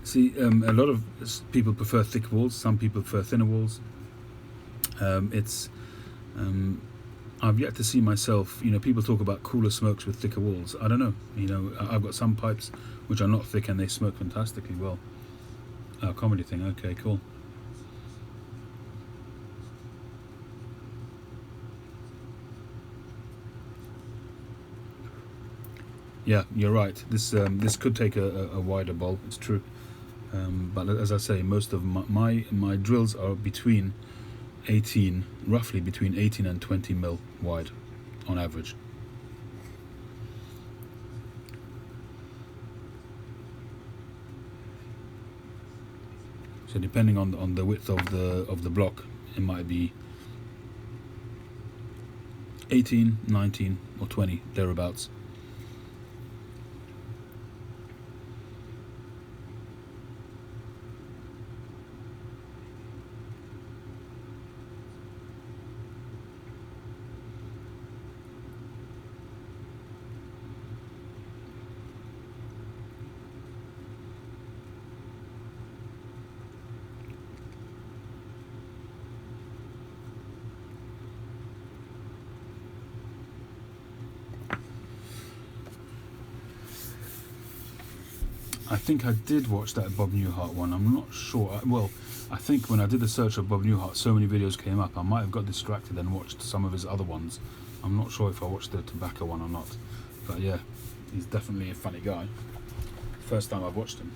See, a lot of people prefer thick walls, some people prefer thinner walls. I've yet to see myself, people talk about cooler smokes with thicker walls. I don't know, I've got some pipes which are not thick and they smoke fantastically well. Comedy thing, okay, cool. Yeah, you're right. This could take a wider bowl, it's true. But as I say, most of my drills are roughly between 18 and 20 mil wide on average. So depending on the width of the block, it might be 18, 19 or 20, thereabouts. I think I did watch that Bob Newhart one. I'm not sure. Well, I think when I did the search of Bob Newhart, so many videos came up. I might have got distracted and watched some of his other ones. I'm not sure if I watched the tobacco one or not. But yeah, he's definitely a funny guy. First time I've watched him.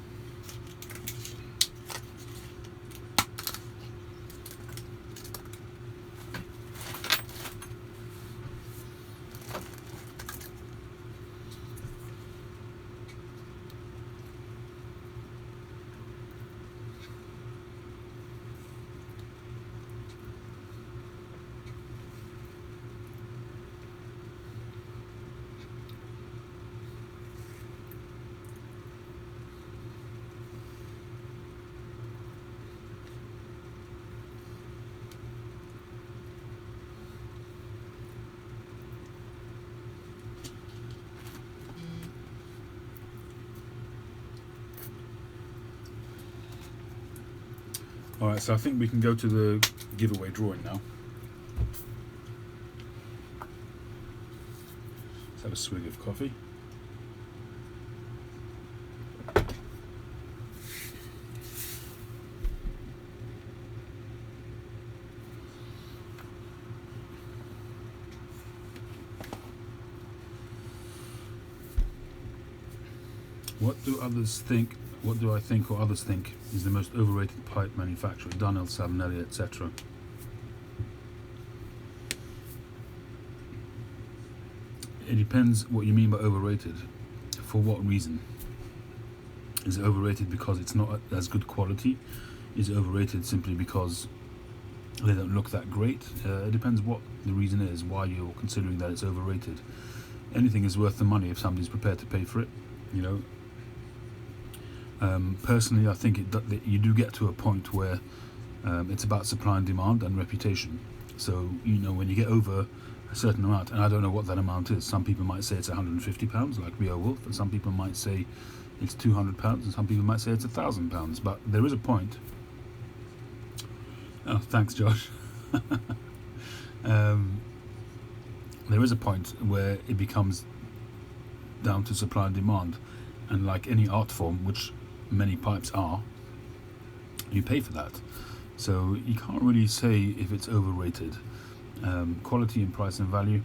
Alright, so I think we can go to the giveaway drawing now. Let's have a swig of coffee. What do I think or others think is the most overrated pipe manufacturer? Dunhill, Savinelli, etc. It depends what you mean by overrated. For what reason? Is it overrated because it's not as good quality? Is it overrated simply because they don't look that great? It depends what the reason is, why you're considering that it's overrated. Anything is worth the money if somebody's prepared to pay for it, Personally, I think that you do get to a point where it's about supply and demand and reputation. So, when you get over a certain amount, and I don't know what that amount is, some people might say it's £150, like Rio Wolf, and some people might say it's £200, and some people might say it's £1,000. But there is a point. Oh, thanks, Josh. There is a point where it becomes down to supply and demand, and like any art form, which many pipes are, you pay for that. So you can't really say if it's overrated. Quality and price and value,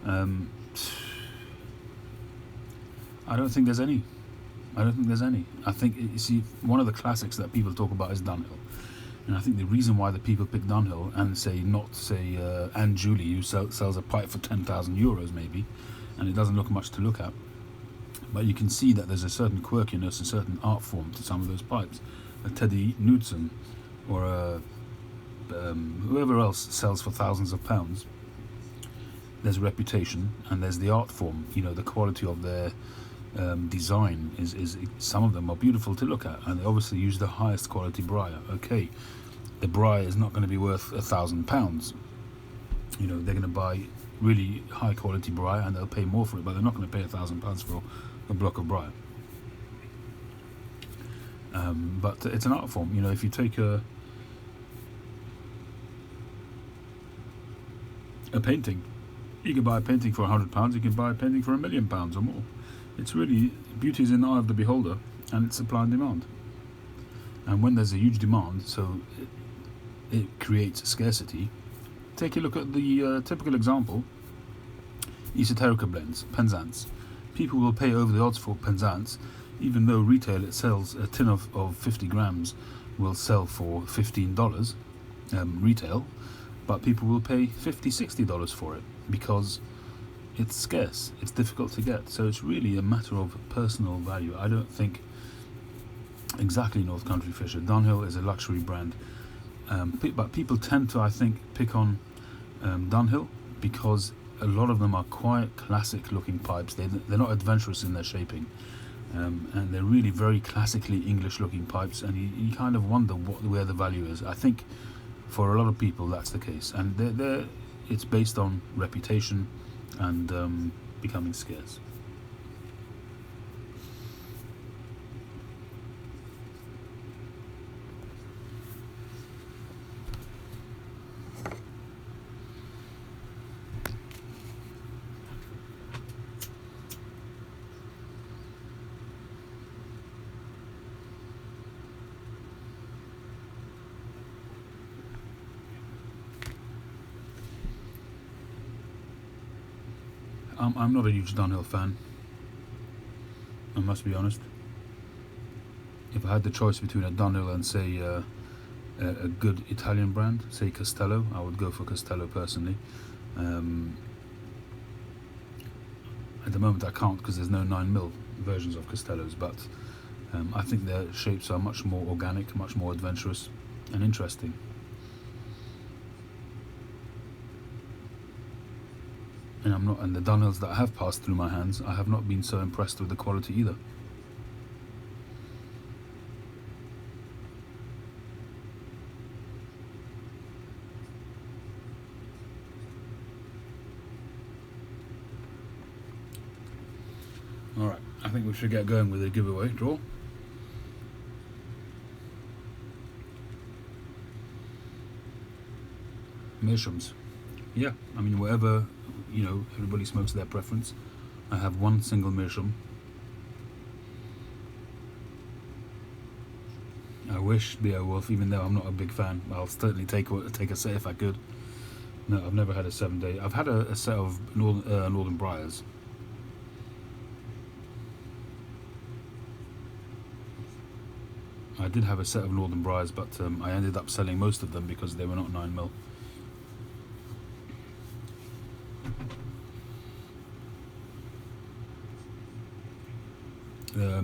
I don't think there's any. I don't think there's any. I think, you see, one of the classics that people talk about is Dunhill. And I think the reason why the people pick Dunhill and say Anne Julie, who sells a pipe for 10,000 euros maybe, and it doesn't look much to look at, but you can see that there's a certain quirkiness, a certain art form to some of those pipes. A Teddy Knudsen or whoever else sells for thousands of pounds, there's reputation and there's the art form. The quality of their design is some of them are beautiful to look at, and they obviously use the highest quality briar. Okay, the briar is not going to be worth £1,000. They're going to buy really high quality briar and they'll pay more for it, but they're not going to pay £1,000 for a block of briar. But it's an art form. If you take a painting, you can buy a painting for £100, you can buy a painting for £1 million or more. It's really, beauty is in the eye of the beholder, and it's supply and demand. And when there's a huge demand, so it creates scarcity. Take a look at the typical example, Esoterica blends, Penzance. People will pay over the odds for Penzance, even though retail it sells a tin of 50 grams will sell for $15 retail, but people will pay $50-$60 for it because it's scarce, it's difficult to get. So it's really a matter of personal value. I don't think exactly North Country Fisher. Dunhill is a luxury brand, but people tend to, I think, pick on Dunhill because a lot of them are quite classic looking pipes. They're not adventurous in their shaping, and they're really very classically English looking pipes, and you kind of wonder where the value is. I think for a lot of people that's the case, and it's based on reputation and becoming scarce. I'm not a huge Dunhill fan, I must be honest. If I had the choice between a Dunhill and say a good Italian brand, say Castello, I would go for Castello personally. At the moment I can't because there's no 9mm versions of Castellos, but I think their shapes are much more organic, much more adventurous and interesting. And the Dunhills that have passed through my hands, I have not been so impressed with the quality either. Alright, I think we should get going with the giveaway draw. Meerschaums. Yeah, I mean, whatever, everybody smokes their preference. I have one single Meerschaum. I wish Beowulf, even though I'm not a big fan. I'll certainly take a set if I could. No, I've never had a 7-day. I've had a set of Northern Briars. I did have a set of Northern Briars, but I ended up selling most of them because they were not 9mm.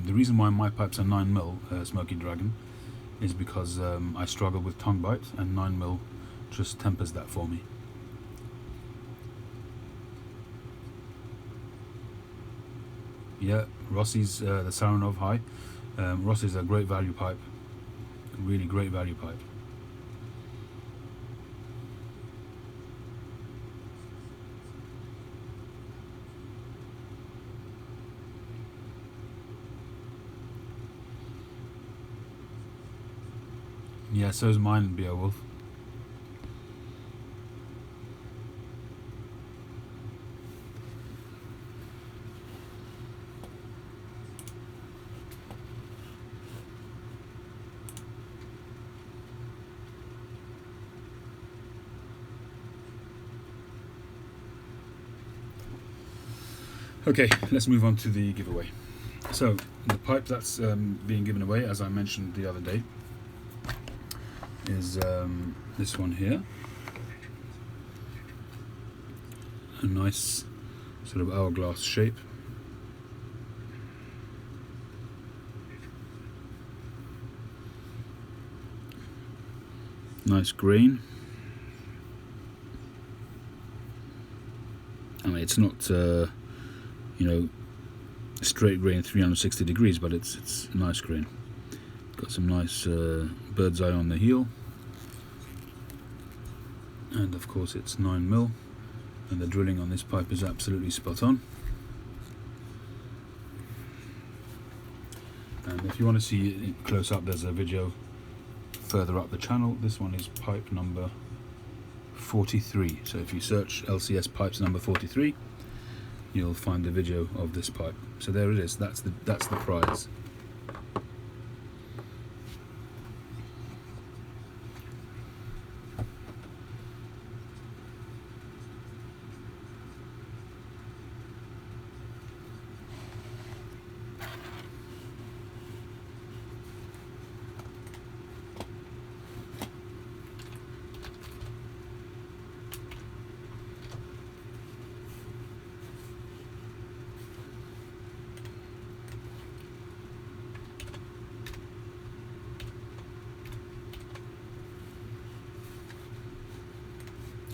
The reason why my pipes are 9mm Smoky Dragon is because I struggle with tongue bite, and 9mm just tempers that for me. Yeah, Rossi's the Saranov High. Rossi's a great value pipe, really great value pipe. Yeah, so is mine, Beowulf. Okay, let's move on to the giveaway. So the pipe that's being given away, as I mentioned the other day, is this one here. A nice sort of hourglass shape. Nice grain. I mean, it's not you know, straight grain 360 degrees, but it's nice grain. Got some nice bird's eye on the heel, and of course it's 9mm, and the drilling on this pipe is absolutely spot on. And if you want to see it close up, there's a video further up the channel. This one is pipe number 43, so if you search LCS pipes number 43, you'll find the video of this pipe. So there it is, that's the prize.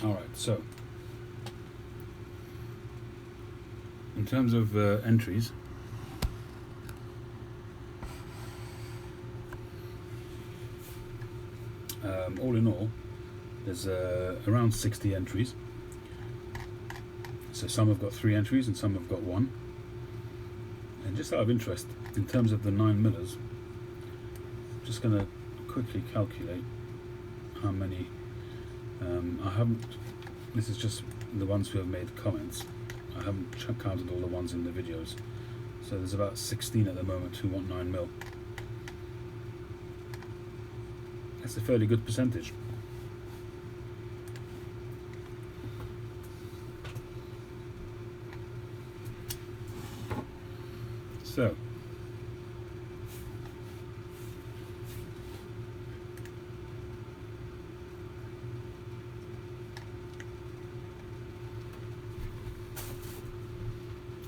Alright, so in terms of entries, all in all, there's around 60 entries. So some have got 3 entries and some have got 1. And just out of interest, in terms of the 9mm, I'm just going to quickly calculate how many. I haven't, this is just the ones who have made comments. I haven't counted all the ones in the videos. So there's about 16 at the moment who want 9mm. That's a fairly good percentage.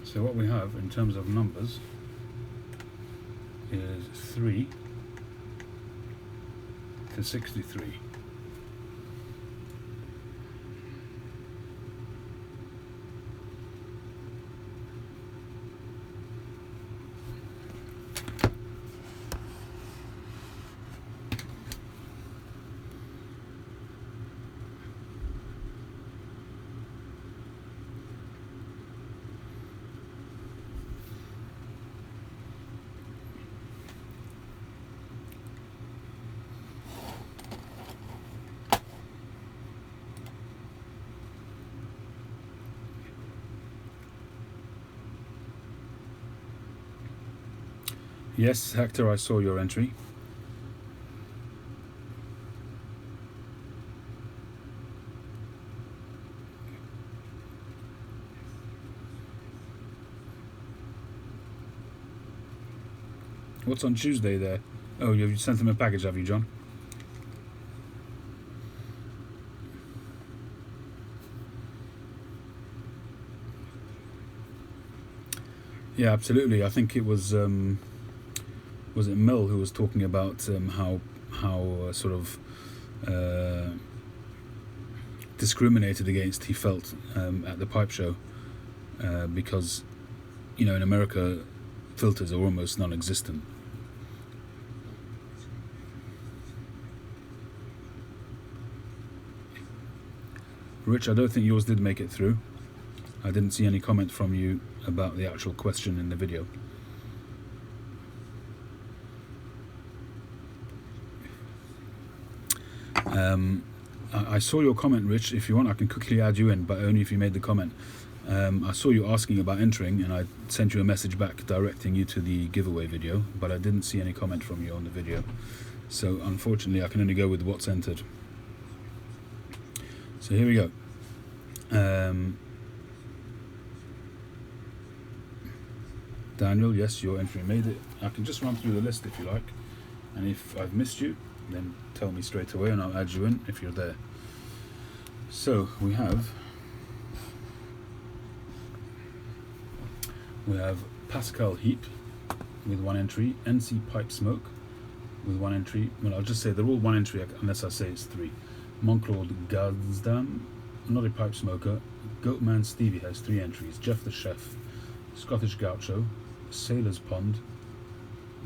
So what we have in terms of numbers is 3 to 63. Yes, Hector, I saw your entry. What's on Tuesday there? Oh, you've sent them a package, have you, John? Yeah, absolutely. I think it was it Mel who was talking about how sort of discriminated against he felt at the pipe show because, you know, in America filters are almost non-existent. Rich, I don't think yours did make it through. I didn't see any comment from you about the actual question in the video. I saw your comment, Rich. If you want, I can quickly add you in, but only if you made the comment. I saw you asking about entering, and I sent you a message back directing you to the giveaway video, but I didn't see any comment from you on the video. So unfortunately, I can only go with what's entered. So here we go. Daniel, yes, your entry made it. I can just run through the list if you like, and if I've missed you, then tell me straight away and I'll add you in if you're there. So we have Pascal Heap with 1 entry, NC Pipe Smoke with 1 entry. Well, I'll just say they're all 1 entry unless I say it's 3. Monclaude Gazdam, not a pipe smoker. Goatman Stevie has 3 entries. Jeff the Chef, Scottish Gaucho, Sailor's Pond,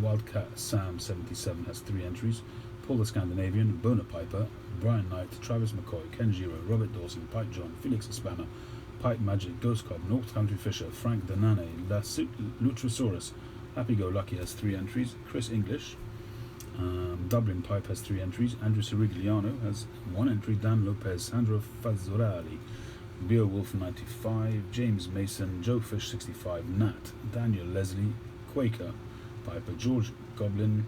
Wildcat Sam 77 has 3 entries. Paul the Scandinavian, Bona Piper, Brian Knight, Travis McCoy, Ken Giro, Robert Dawson, Pipe John, Felix Hispana, Pipe Magic, Ghost Cobb, North Country Fisher, Frank Danane, Lutrasaurus, Happy Go Lucky has 3 entries. Chris English, Dublin Pipe has 3 entries. Andrew Sirigliano has 1 entry. Dan Lopez, Sandro Fazzorali, Beowulf 95, James Mason, Joe Fish 65, Nat, Daniel Leslie, Quaker Piper, George Goblin,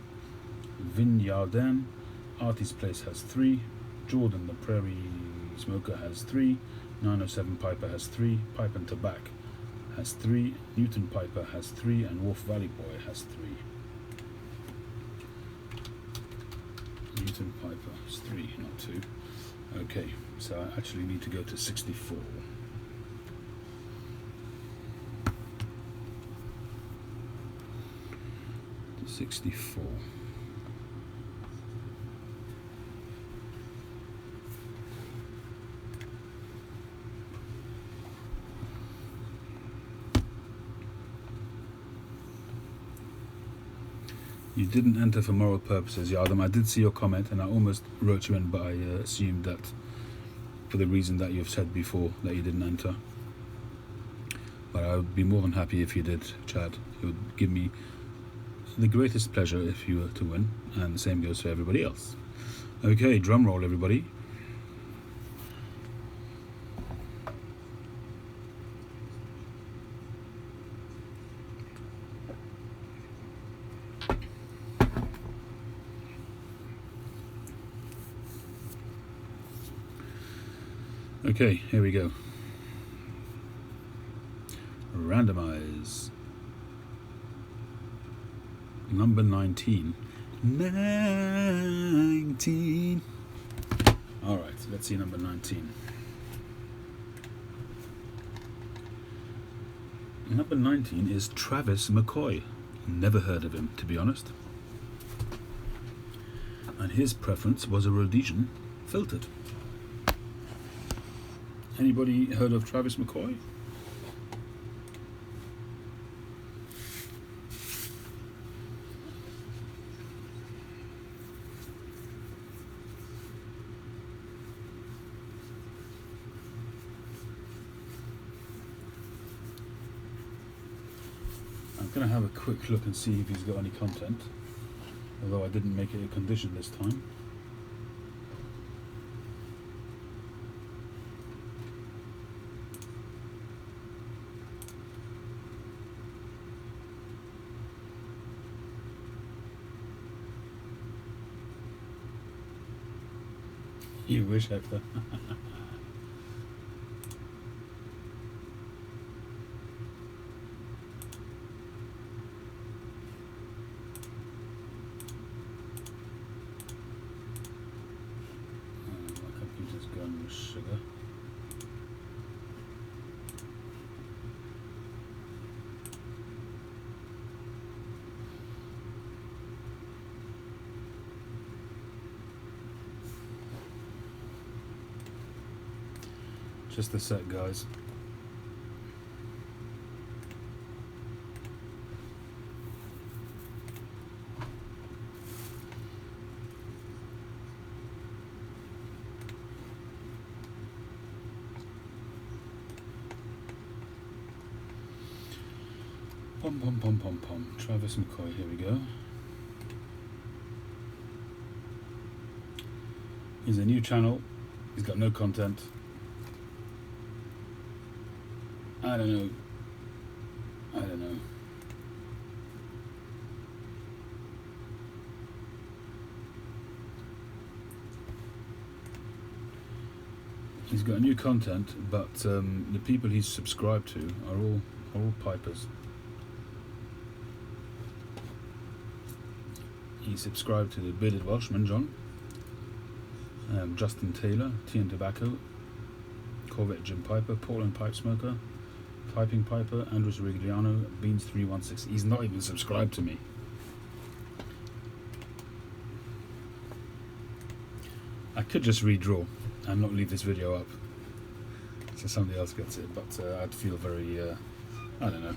Vinyarden, Artie's Place has 3, Jordan the Prairie Smoker has 3, 907 Piper has 3, Pipe and Tobacco has 3, Newton Piper has 3, and Wolf Valley Boy has 3. Newton Piper is 3, not 2. Okay, so I actually need to go to 64. To 64. You didn't enter for moral purposes, Yardam. I did see your comment and I almost wrote you in, but I assumed that for the reason that you've said before that you didn't enter. But I would be more than happy if you did, Chad. It would give me the greatest pleasure if you were to win, and the same goes for everybody else. Okay, drum roll, everybody. Okay, here we go. Randomize. Number 19. 19. Alright, let's see number 19. Number 19 is Travis McCoy. Never heard of him, to be honest. And his preference was a Rhodesian filtered. Anybody heard of Travis McCoy? I'm going to have a quick look and see if he's got any content, although I didn't make it a condition this time. You wish, Hector. My computer's going with sugar. Just a sec, guys. Pom pom pom pom pom. Travis McCoy, here we go. He's a new channel. He's got no content. I don't know. He's got new content, but the people he's subscribed to are all pipers. He subscribed to the Bearded Welshman, John. Justin Taylor, Tea and Tobacco, Corvette Jim Piper, Portland Pipe Smoker, Piping Piper, Andres Rigliano, Beans 316. He's not even subscribed to me. I could just redraw and not leave this video up so somebody else gets it, but I'd feel very, I don't know.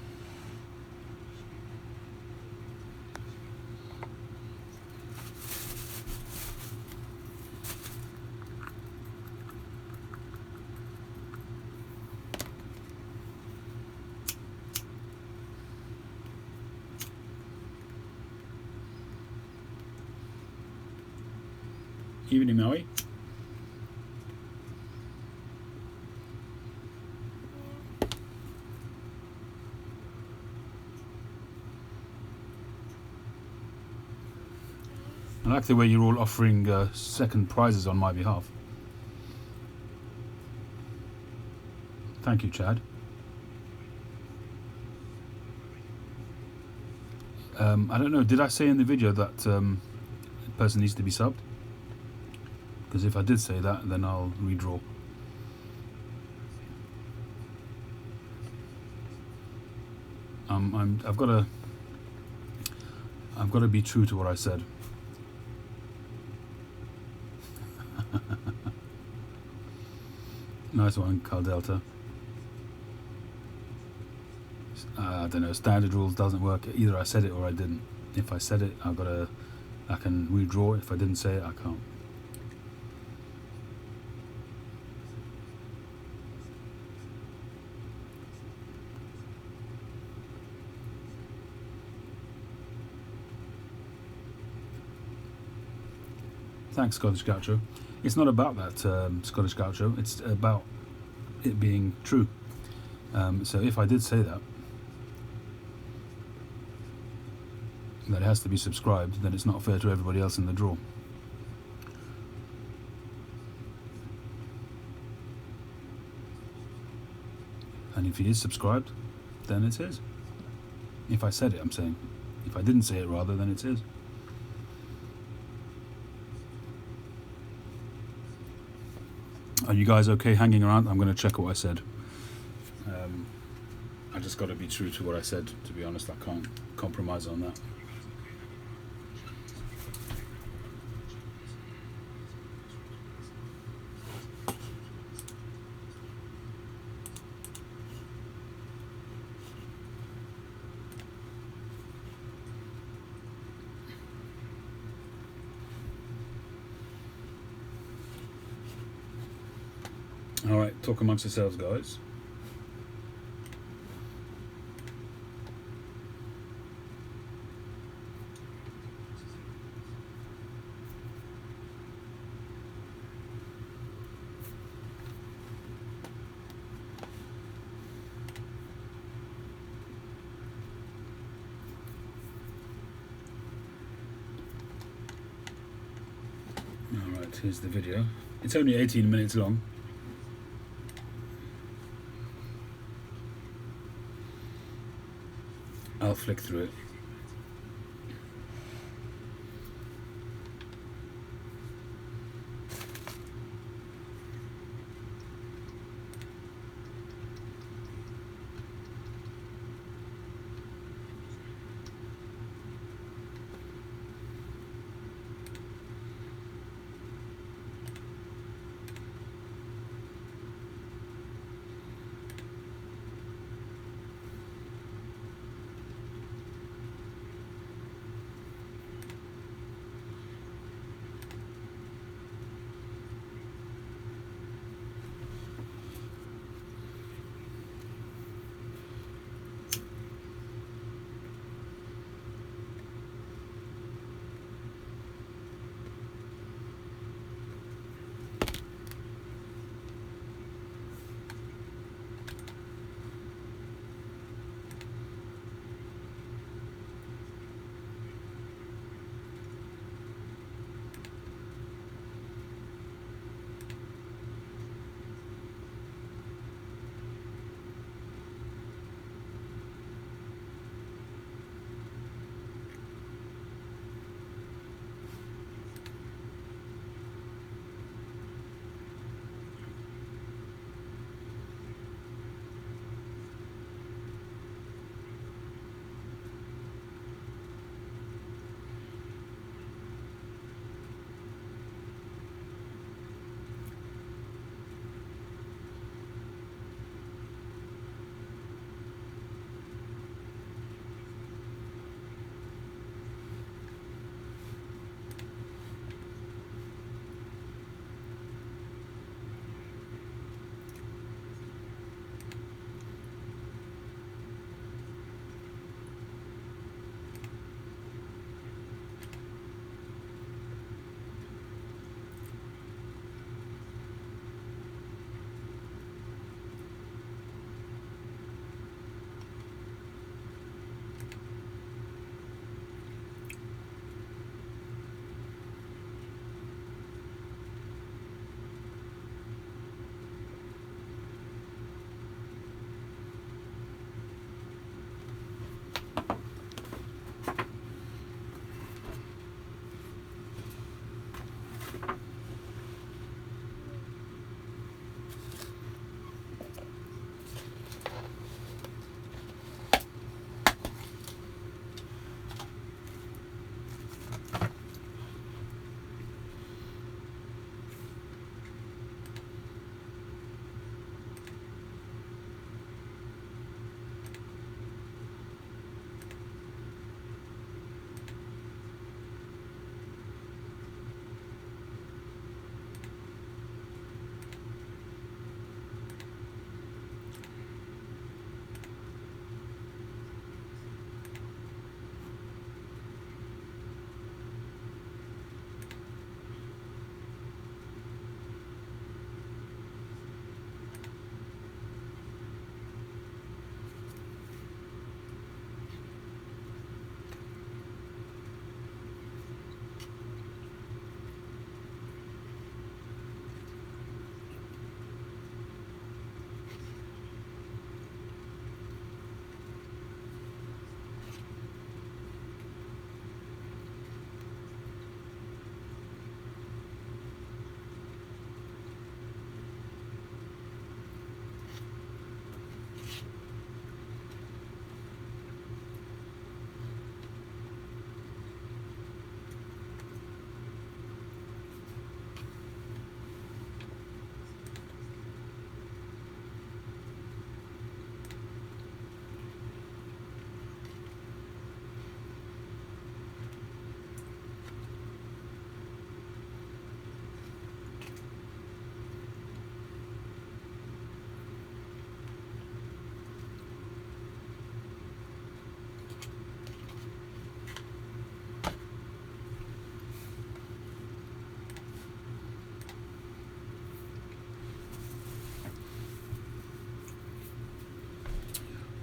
Evening, Maui. I like the way you're all offering second prizes on my behalf. Thank you, Chad. I don't know, did I say in the video that the person needs to be subbed? Because if I did say that, then I'll redraw. I've got to be true to what I said. Nice one, Carl Delta. I don't know, standard rules doesn't work. Either I said it or I didn't. If I said it, I can redraw. If I didn't say it, I can't. Thanks, Scottish Gaucho. It's not about that, Scottish Gaucho. It's about it being true. So if I did say that it has to be subscribed, then it's not fair to everybody else in the draw. And if he is subscribed, then it's his. If I said it, I'm saying. If I didn't say it, rather, then it's his. Are you guys okay hanging around? I'm going to check what I said. I just got to be true to what I said, to be honest. I can't compromise on that. Alright, talk amongst yourselves, guys. Alright, here's the video. It's only 18 minutes long. I'll flick through it.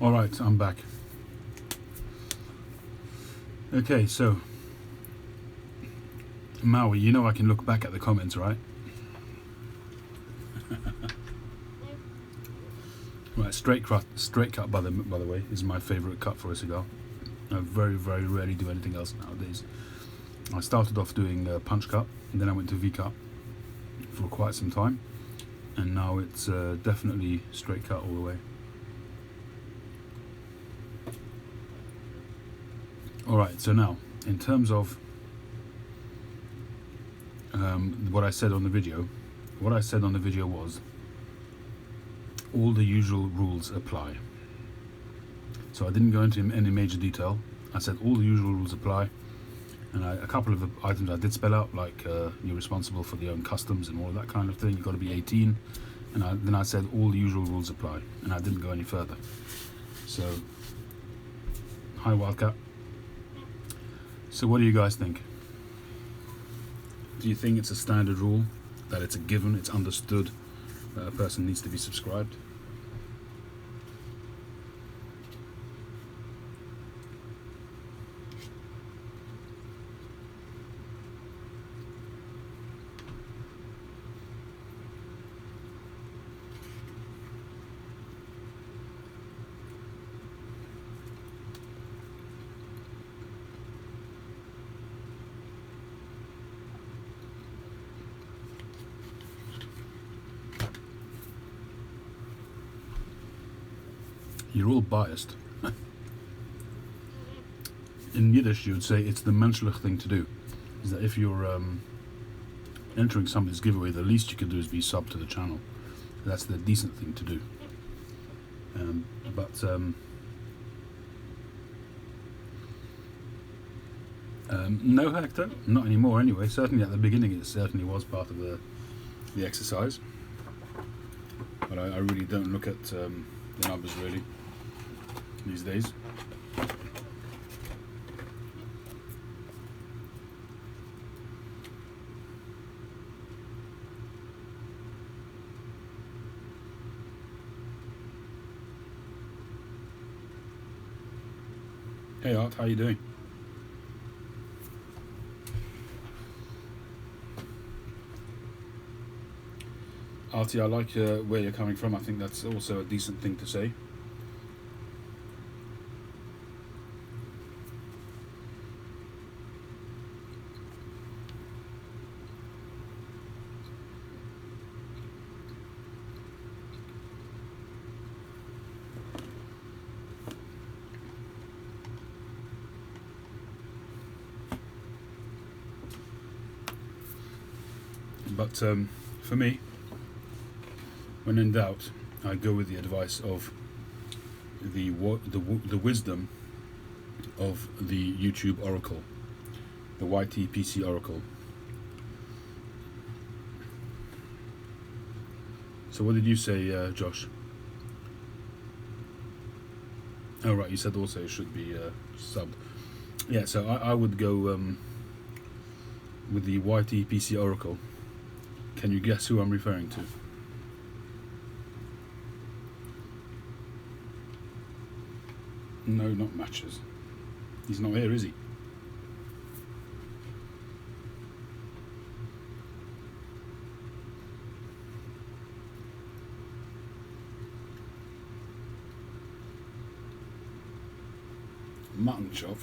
Alright, I'm back. Okay, so Maui, you know I can look back at the comments, right? Right, straight cut by the way, is my favourite cut for a cigar. I very rarely do anything else nowadays. I started off doing punch cut, and then I went to V cut for quite some time, and now it's definitely straight cut all the way. Alright, so now, in terms of what I said on the video, was all the usual rules apply. So I didn't go into any major detail. I said all the usual rules apply, and a couple of the items I did spell out, like you're responsible for your own customs and all of that kind of thing. You've got to be 18, and then I said all the usual rules apply, and I didn't go any further. So, hi Wildcat. So what do you guys think? Do you think it's a standard rule, that it's a given, it's understood that a person needs to be subscribed? You're all biased. In Yiddish you would say it's the menschlich thing to do. Is that if you're entering somebody's giveaway, the least you can do is be sub to the channel. That's the decent thing to do. No, Hector, not anymore anyway. Certainly at the beginning it certainly was part of the exercise. But I really don't look at the numbers really these days. Hey Art, how you doing? Artie, I like where you're coming from. I think that's also a decent thing to say. But for me, when in doubt, I go with the advice of the wisdom of the YouTube oracle, the YTPC oracle. So what did you say, Josh? Oh right, you said also it should be subbed. Yeah, so I would go with the YTPC oracle. Can you guess who I'm referring to? No, not Matches. He's not here, is he? Mutton chop.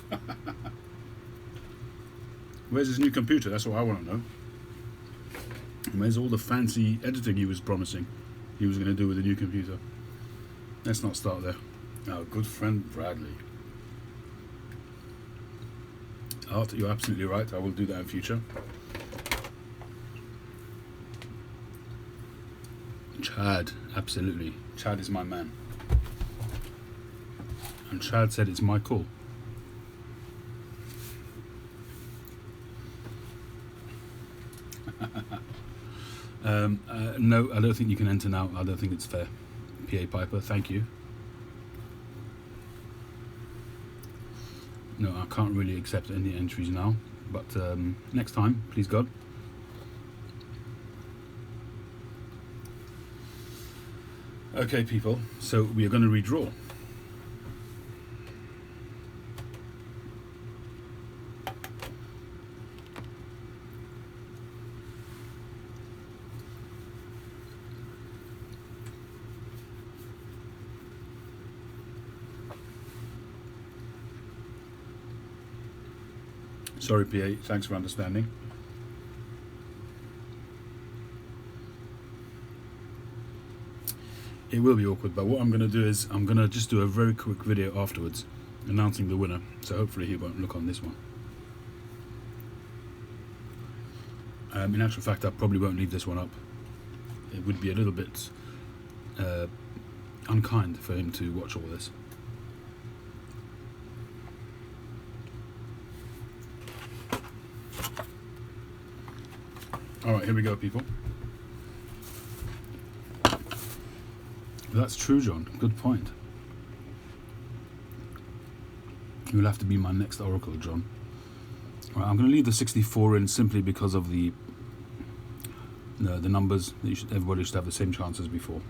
Where's his new computer? That's what I want to know. And where's all the fancy editing he was promising he was going to do with the new computer? Let's not start there. Our good friend Bradley. Art, you're absolutely right. I will do that in future. Chad, absolutely. Chad is my man. And Chad said it's my call. No, I don't think you can enter now. I don't think it's fair. PA Piper, thank you. No, I can't really accept any entries now, but next time, please God. Okay, people, so we are going to redraw. Sorry, PA. Thanks for understanding. It will be awkward, but what I'm going to do is I'm going to just do a very quick video afterwards announcing the winner, so hopefully he won't look on this one. In actual fact, I probably won't leave this one up. It would be a little bit unkind for him to watch all this. Alright, here we go, people. That's true, John. Good point. You'll have to be my next oracle, John. Right, I'm going to leave the 64 in simply because of the numbers. Everybody should have the same chance as before.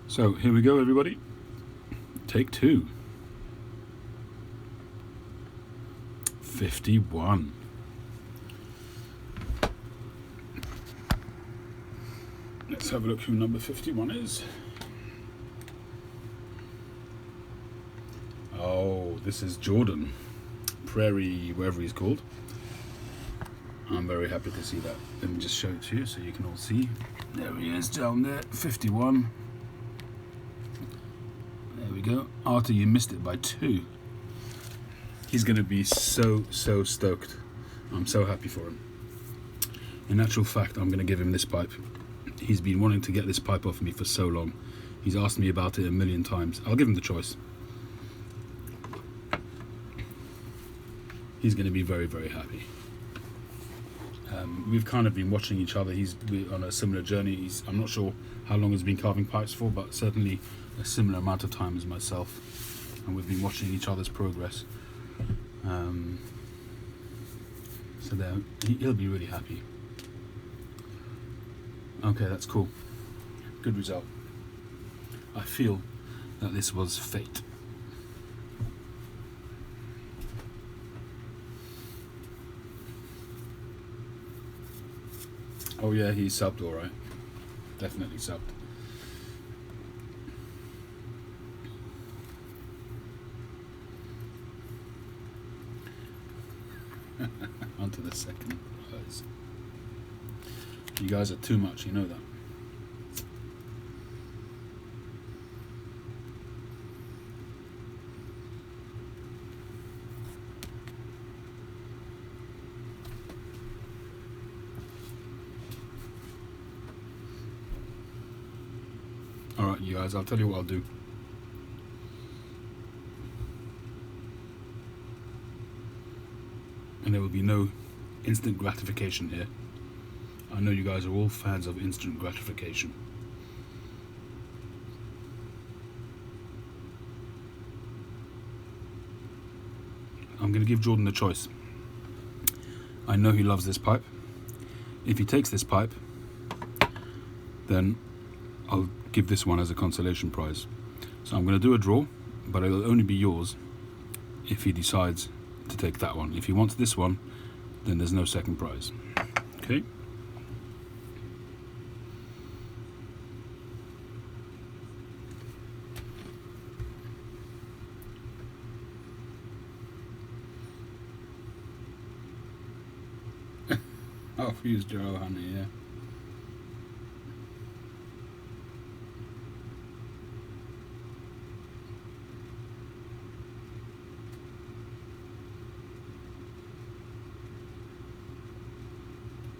So here we go, everybody. Take 2. 51. Let's have a look who number 51 is. Oh, this is Jordan. Prairie, wherever he's called. I'm very happy to see that. Let me just show it to you so you can all see. There he is down there, 51. There we go. Arthur, you missed it by 2. He's going to be so stoked. I'm so happy for him. In actual fact, I'm going to give him this pipe. He's been wanting to get this pipe off me for so long. He's asked me about it a million times. I'll give him the choice. He's going to be very, very happy. We've kind of been watching each other. We're on a similar journey. I'm not sure how long he's been carving pipes for, but certainly a similar amount of time as myself. And we've been watching each other's progress. So there, he'll be really happy. Okay, that's cool. Good result. I feel that this was fate. Oh yeah, he subbed alright. Definitely subbed. On to the second prize. You guys are too much, you know that. Alright, you guys, I'll tell you what I'll do. And there will be no instant gratification here. I know you guys are all fans of instant gratification. I'm going to give Jordan a choice. I know he loves this pipe. If he takes this pipe, then I'll give this one as a consolation prize. So I'm going to do a draw, but it'll only be yours if he decides to take that one. If he wants this one, then there's no second prize. Okay? Oh, Fuse Joe, honey, yeah.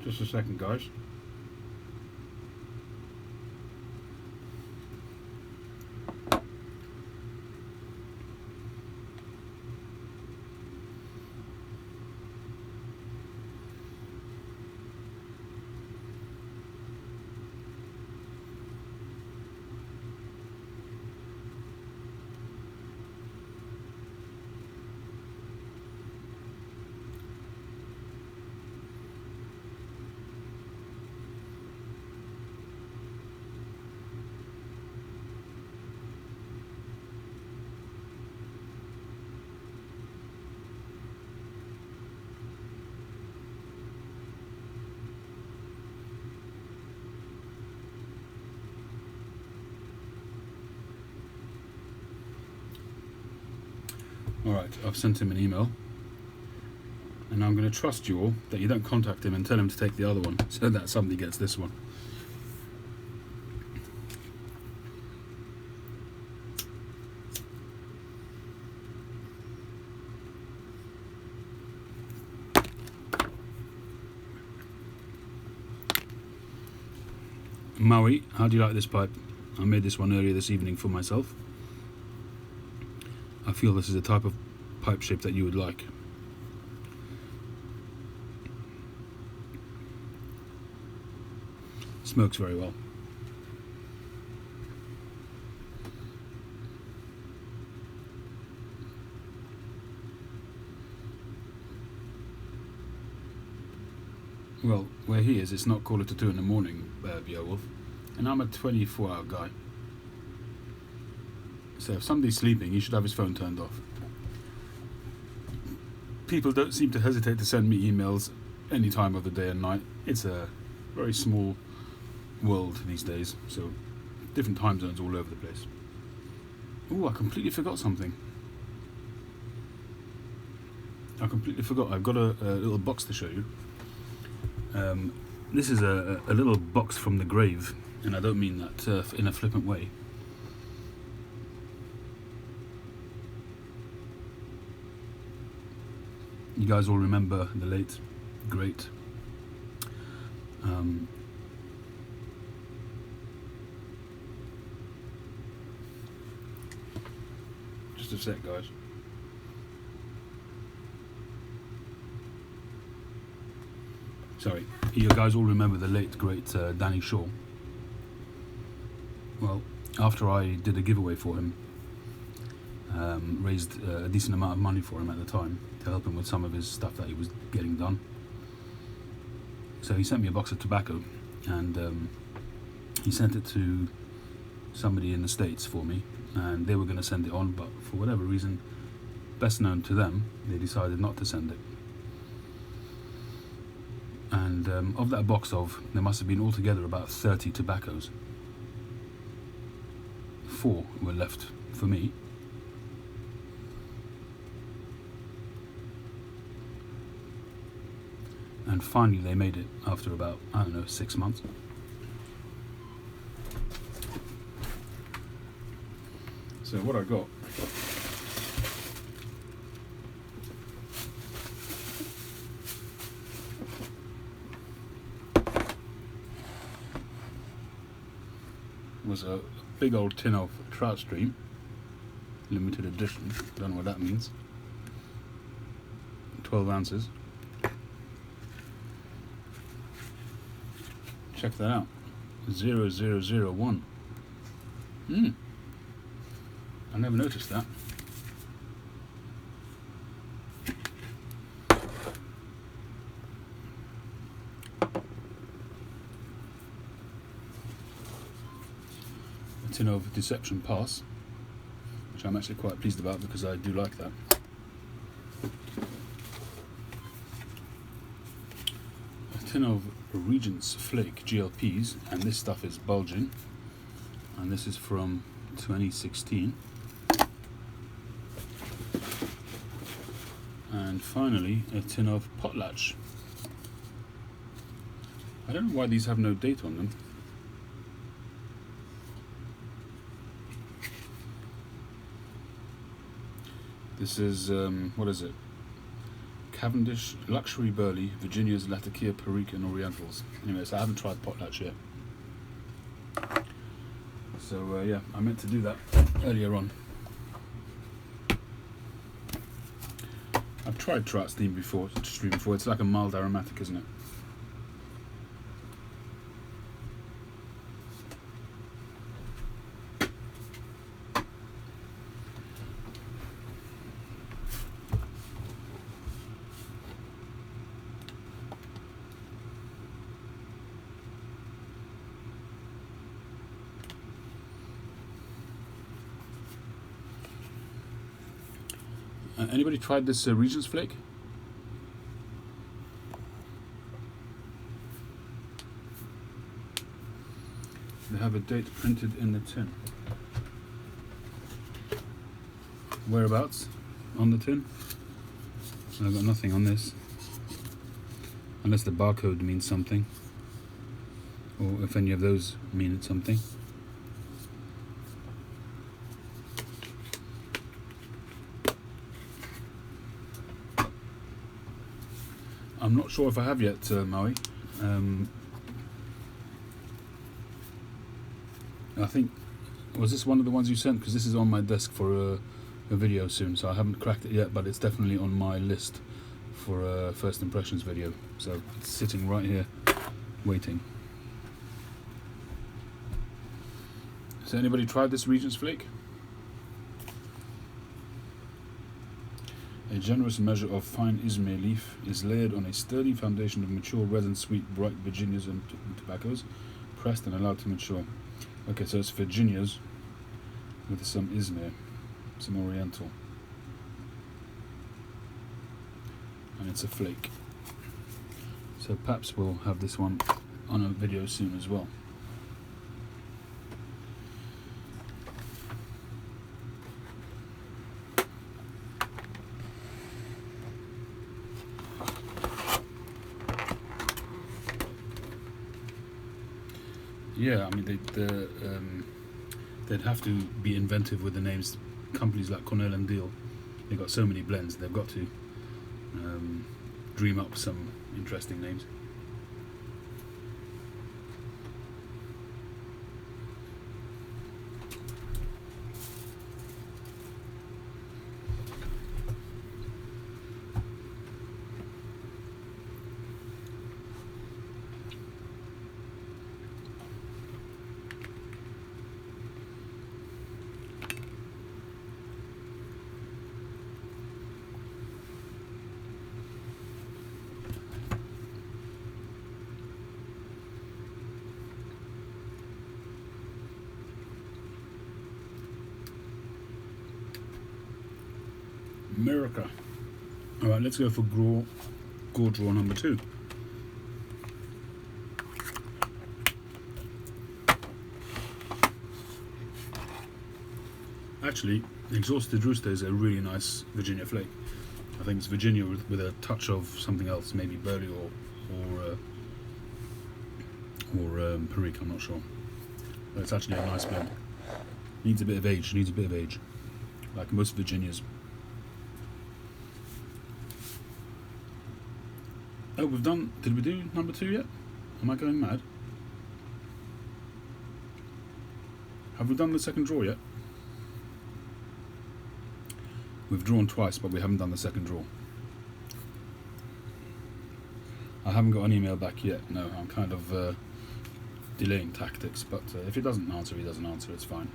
Just a second, guys. Alright, I've sent him an email And I'm going to trust you all that you don't contact him and tell him to take the other one, so that somebody gets this one. Maui, how do you like this pipe? I made this one earlier this evening for myself. I feel this is a type of pipe shape that you would like. Smokes very well. Well, where he is, it's not 1:45 in the morning, Beowulf, and I'm a 24-hour guy. So if somebody's sleeping, he should have his phone turned off. People don't seem to hesitate to send me emails any time of the day and night. It's a very small world these days, so different time zones all over the place. Oh, I completely forgot something. I've got a little box to show you. This is a little box from the grave, and I don't mean that in a flippant way. You guys all remember the late, great just a sec, guys. Sorry, you guys all remember the late, great Danny Shaw. Well, after I did a giveaway for him, raised a decent amount of money for him at the time to help him with some of his stuff that he was getting done. So he sent me a box of tobacco, and he sent it to somebody in the States for me, and they were going to send it on, but for whatever reason, best known to them, they decided not to send it. And of that box there must have been altogether about 30 tobaccos. 4 were left for me. And finally they made it after about, I don't know, 6 months. So what I got was a big old tin of Trout Stream, limited edition, don't know what that means, 12 ounces. Check that out, 0001. I never noticed that. A tin of Deception Pass, which I'm actually quite pleased about because I do like that. A tin of Regent's Flake GLPs, and this stuff is bulging, and this is from 2016. And finally, a tin of Potlatch. I don't know why these have no date on them. This is, what is it? Cavendish Luxury Burley, Virginia's Latakia Perique and Orientals. Anyway, so I haven't tried Potlatch yet. So yeah, I meant to do that earlier on. I've tried Trout Stream before. It's like a mild aromatic, isn't it? Anybody tried this Regent's Flake? They have a date printed in the tin. Whereabouts on the tin? I've got nothing on this. unless the barcode means something, or if any of those mean something. I'm not sure if I have yet, Maui. I think, was this one of the ones you sent? Because this is on my desk for a video soon, so I haven't cracked it yet, but it's definitely on my list for a first impressions video. So it's sitting right here, waiting. Has anybody tried this Regent's Flake? A generous measure of fine Izmir leaf is layered on a sturdy foundation of mature resin sweet bright Virginias and tobaccos, pressed and allowed to mature. Okay, so it's Virginias with some Izmir, some Oriental, and it's a flake. So perhaps we'll have this one on a video soon as well. Yeah, I mean they'd have to be inventive with the names. Companies like Cornell and Diehl, they've got so many blends. They've got to dream up some interesting names. America. Alright, let's go for Gore Draw number 2. Actually, Exhausted Rooster is a really nice Virginia flake. I think it's Virginia with a touch of something else, maybe Burley or Perique, I'm not sure. But it's actually a nice blend. Needs a bit of age, like most Virginias. Oh, did we do number 2 yet? Am I going mad? Have we done the second draw yet? We've drawn twice, but we haven't done the second draw. I haven't got an email back yet, no, I'm kind of delaying tactics, but if he doesn't answer, it's fine.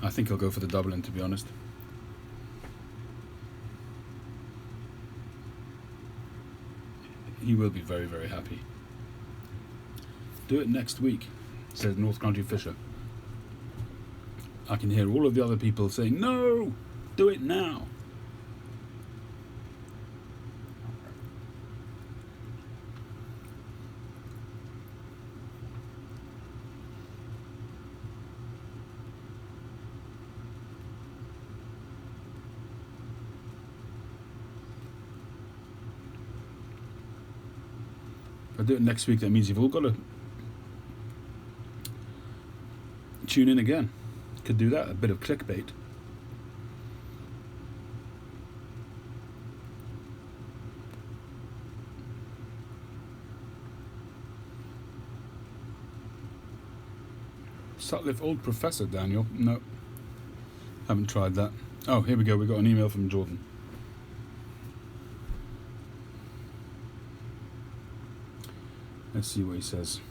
I think I'll go for the Dublin, to be honest. He will be very, very happy. Do it next week, says North Country Fisher. I can hear all of the other people saying, no, do it now. If I do it next week, that means you've all got to tune in again. Could do that, a bit of clickbait. Sutcliffe Old Professor, Daniel. No, haven't tried that. Oh, here we go, we got an email from Jordan. Let's see what he says.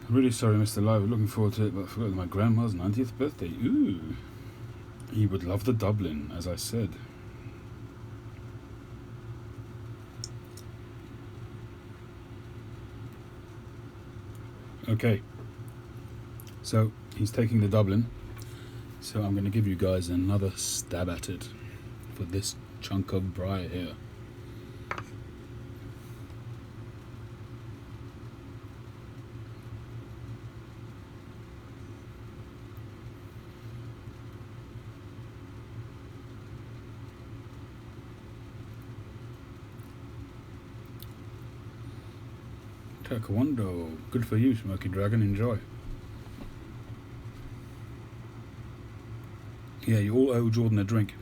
Really sorry, Mr. Live. Looking forward to it, but I forgot my grandma's 90th birthday. Ooh. He would love the Dublin, as I said. Okay. So he's taking the Dublin. So I'm going to give you guys another stab at it for this chunk of briar here. Taekwondo, good for you, Smoky Dragon, enjoy. Yeah, you all owe Jordan a drink.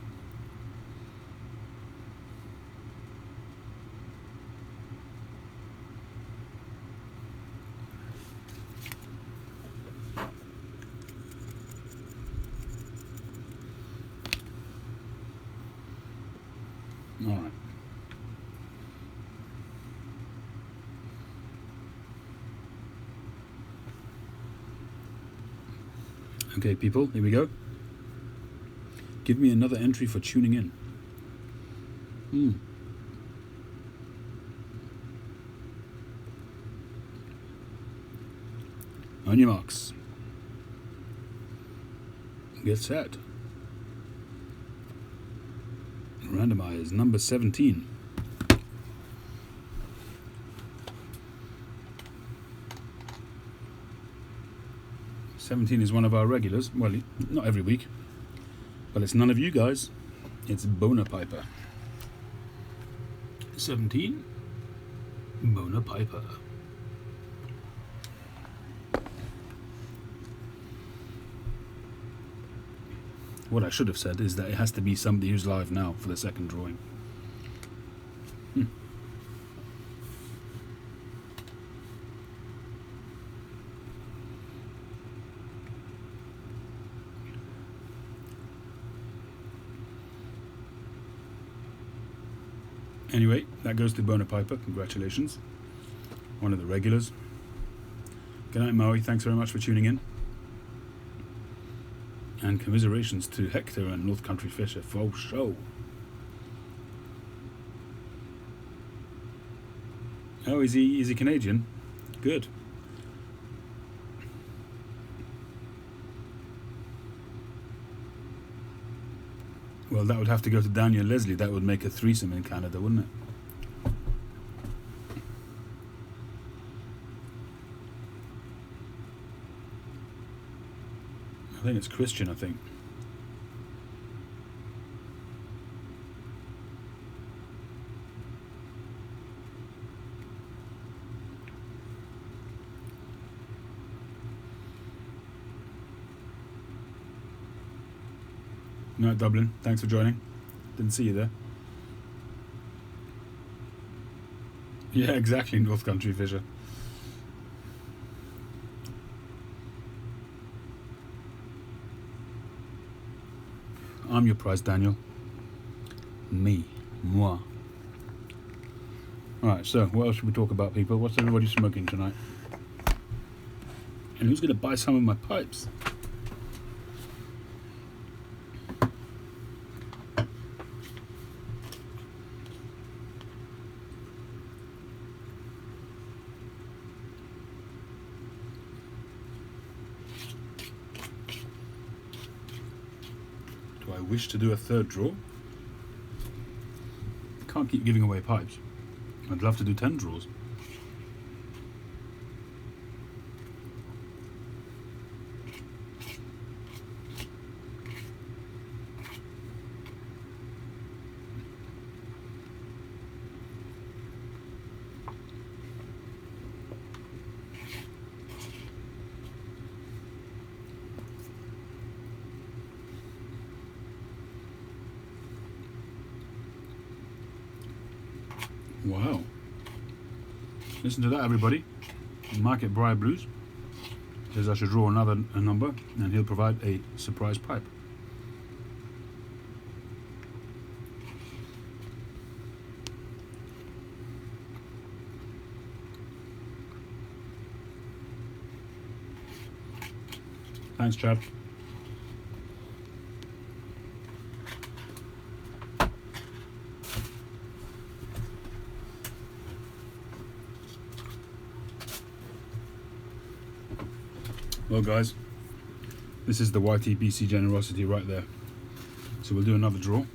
All right. Okay, people, here we go. Give me another entry for tuning in. On your marks. Get set. Randomize number 17. "17 is one of our regulars. Well, not every week. But it's none of you guys. It's Bona Piper. 17. Bona Piper. What I should have said is that it has to be somebody who's live now for the second drawing. Anyway, that goes to Bona Piper. Congratulations. One of the regulars. Good night, Maui. Thanks very much for tuning in. And commiserations to Hector and North Country Fisher for show. Oh, is he Canadian? Good. Well, that would have to go to Daniel Leslie. That would make a threesome in Canada, wouldn't it? I think it's Christian, I think. No, Dublin. Thanks for joining. Didn't see you there. Yeah, exactly, North Country Fisher. I'm your prize, Daniel. Me. Moi. Alright, so what else should we talk about, people? What's everybody smoking tonight? And who's going to buy some of my pipes? Do I wish to do a third draw? Can't keep giving away pipes. I'd love to do 10 draws. Wow. Listen to that, everybody. Market Briar Blues says I should draw another number and he'll provide a surprise pipe. Thanks, Chad. Well, guys, This is the YTBC generosity right there. So we'll do another draw,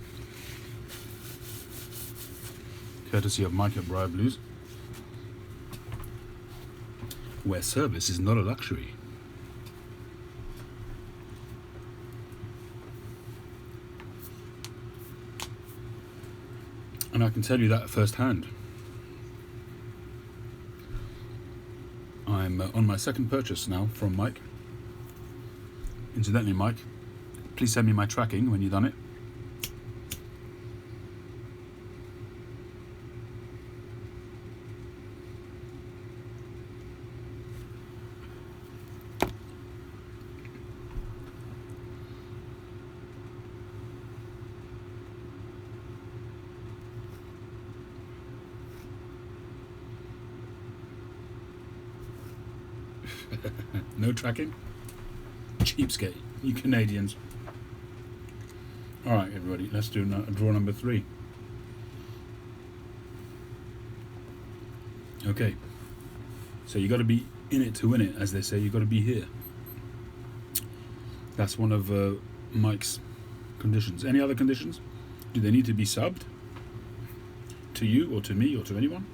courtesy of Mike at Briar Blues, where service is not a luxury. And I can tell you that firsthand. I'm on my second purchase now from Mike. Incidentally, Mike, please send me my tracking when you've done it. No tracking? Cheapskate, you Canadians. Alright everybody, let's do draw number 3. Okay, so you got to be in it to win it, as they say. You got to be here. That's one of Mike's conditions. Any other conditions? Do they need to be subbed to you or to me or to anyone?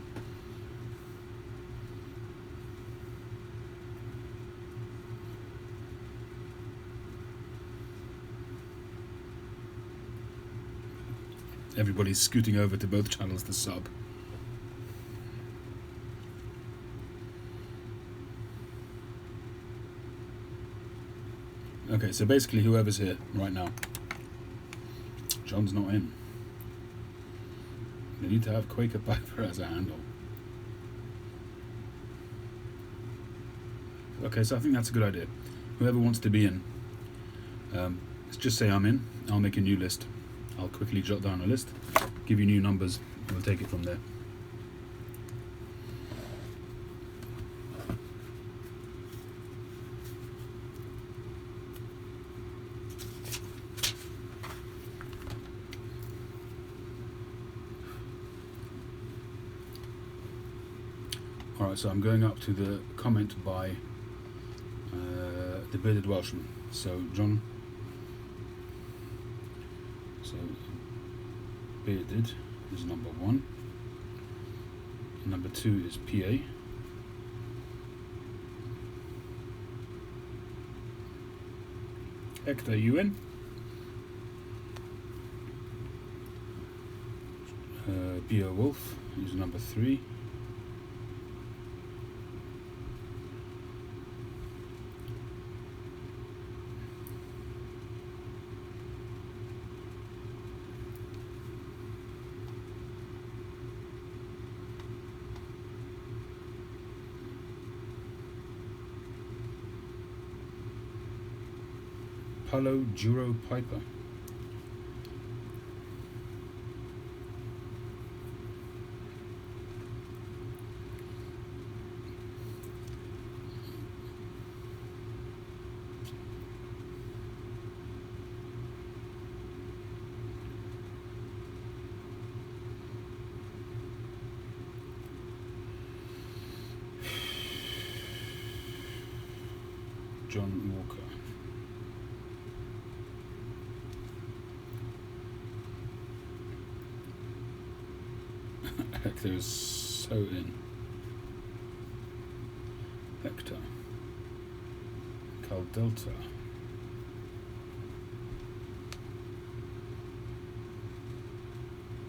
Everybody's scooting over to both channels to sub. Okay, so basically whoever's here right now. John's not in. They need to have Quaker Piper as a handle. Okay, so I think that's a good idea. Whoever wants to be in, let's just say I'm in. I'll make a new list. I'll quickly jot down a list, give you new numbers, and we'll take it from there. Alright, so I'm going up to the comment by the Bearded Welshman. So, John. So, Bearded is number 1. Number 2 is PA. Hector, are you in? Beowulf is number 3. Palo Duro Piper. John Walker. Hector is so in. Hector. Cal Delta.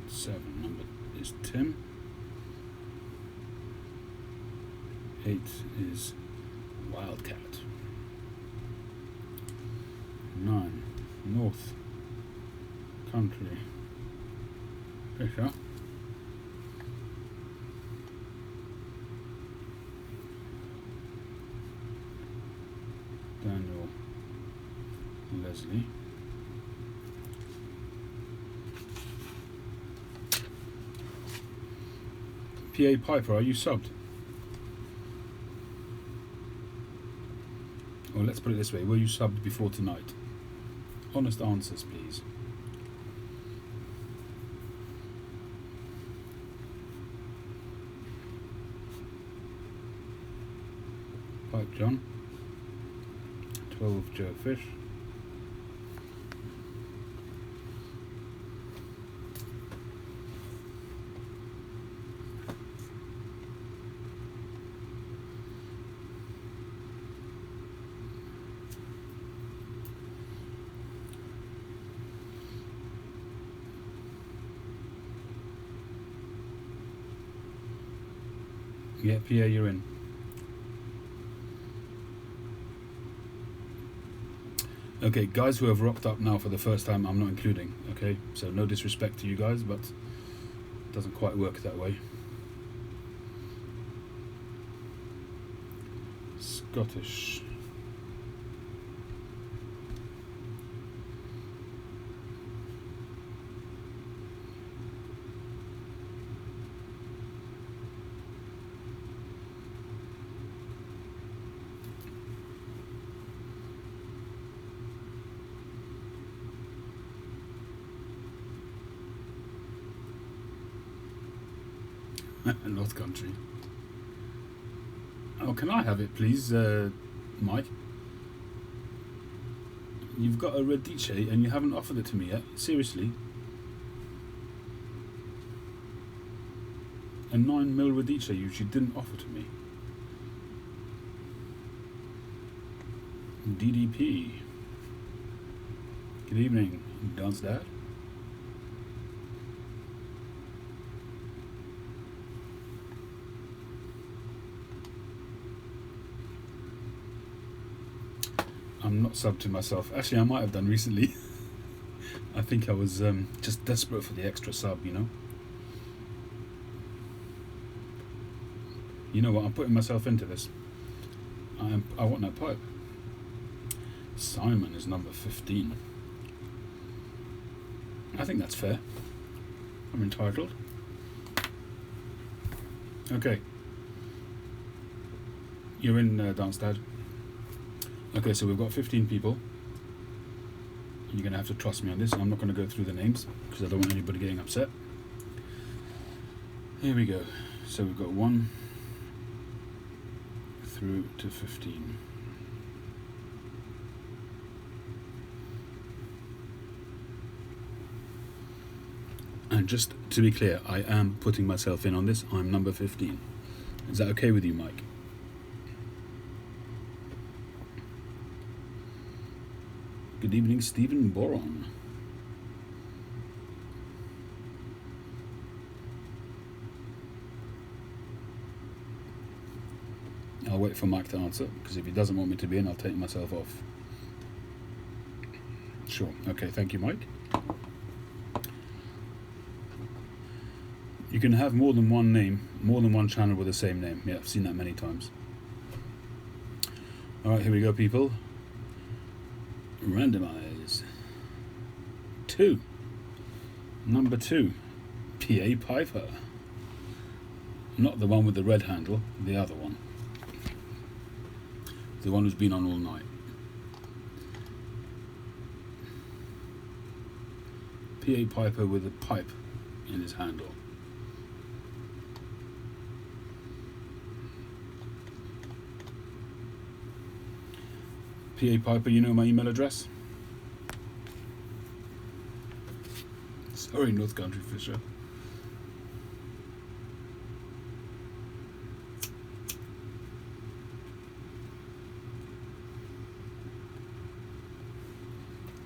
Seven number is Tim. 8 is Wildcat. 9 North Country Fisher. Daniel Leslie. PA Piper, are you subbed? Or let's put it this way, were you subbed before tonight? Honest answers, please. Pipe John. 12 Joe Fish. Yeah, Pierre, you're in. Okay, guys who have rocked up now for the first time, I'm not including, okay? So no disrespect to you guys, but it doesn't quite work that way. Scottish. North Country. Oh, can I have it, please, Mike? You've got a Radice and you haven't offered it to me yet. Seriously? A 9mm Radice you didn't offer to me. DDP. Good evening, Dance Dad. I'm not subbed to myself. Actually, I might have done recently. I think I was just desperate for the extra sub, you know. You know what? I'm putting myself into this. I want that pipe. Simon is number 15. I think that's fair. I'm entitled. Okay. You're in, Dance Dad. Okay, so we've got 15 people. You're going to have to trust me on this. I'm not going to go through the names because I don't want anybody getting upset. Here we go. So we've got 1 through to 15. And just to be clear, I am putting myself in on this. I'm number 15. Is that okay with you, Mike? Good evening, Stephen Boron. I'll wait for Mike to answer, because if he doesn't want me to be in, I'll take myself off. Sure. Okay, thank you, Mike. You can have more than one name, more than one channel with the same name. Yeah, I've seen that many times. Alright, here we go, people. Randomize. 2. Number 2. PA Piper. Not the one with the red handle, the other one. The one who's been on all night. PA Piper with a pipe in his handle. PA Piper, you know my email address? Sorry, North Country Fisher.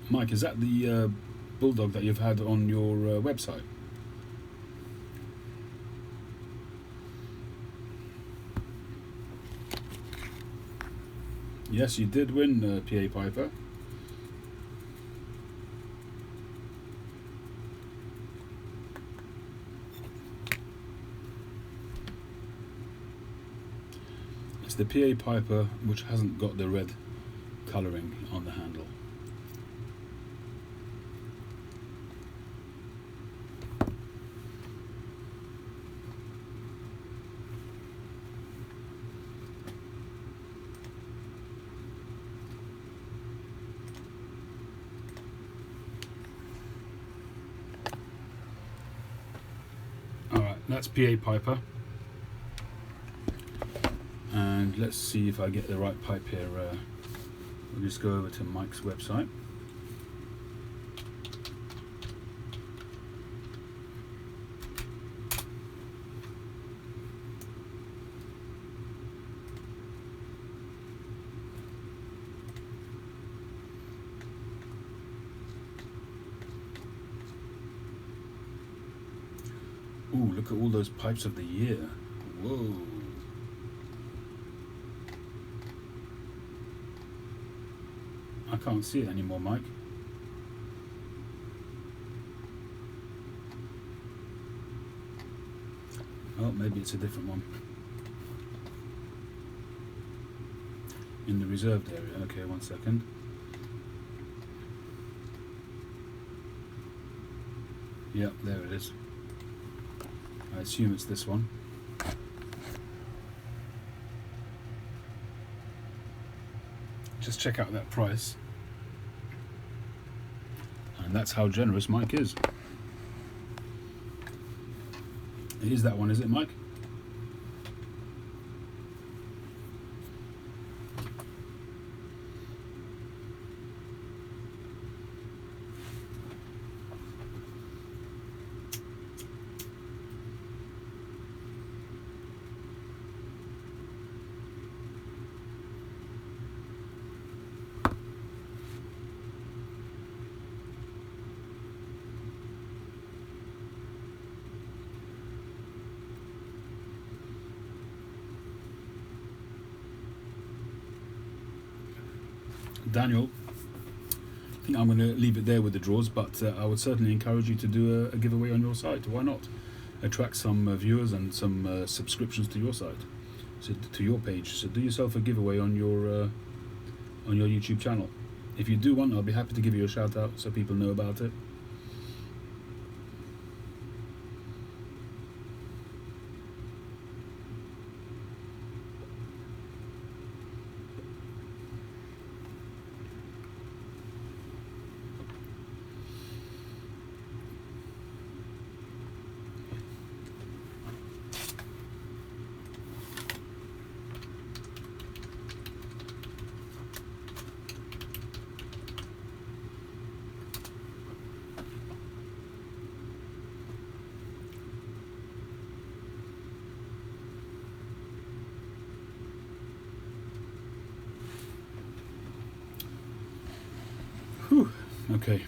Mike, is that the bulldog that you've had on your website? Yes, you did win, PA Piper. It's the PA Piper which hasn't got the red colouring on the handle. That's PA Piper, and let's see if I get the right pipe here. We'll just go over to Mike's website. Ooh, look at all those pipes of the year. Whoa. I can't see it anymore, Mike. Oh, maybe it's a different one. In the reserved area. Okay, 1 second. Yep, there it is. I assume it's this one. Just check out that price. And that's how generous Mike is. It is that one, is it, Mike? Daniel, I think I'm going to leave it there with the draws, but I would certainly encourage you to do a giveaway on your site. Why not? Attract some viewers and some subscriptions to your site, so to your page. So do yourself a giveaway on your YouTube channel. If you do one, I'll be happy to give you a shout out so people know about it. Whew. Okay,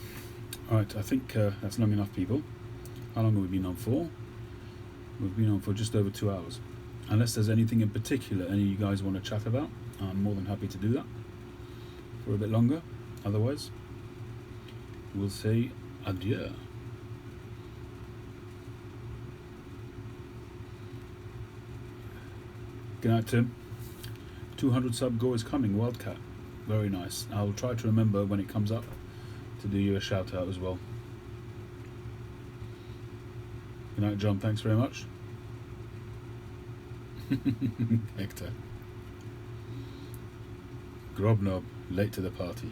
alright, I think that's long enough, people. How long have we been on for? We've been on for just over 2 hours. Unless there's anything in particular any of you guys want to chat about, I'm more than happy to do that for a bit longer. Otherwise, we'll say adieu. Good night, Tim. 200 sub goal is coming, Wildcat. Very nice. I'll try to remember when it comes up to do you a shout out as well. Good night, John. Thanks very much. Hector. Grobnob, late to the party.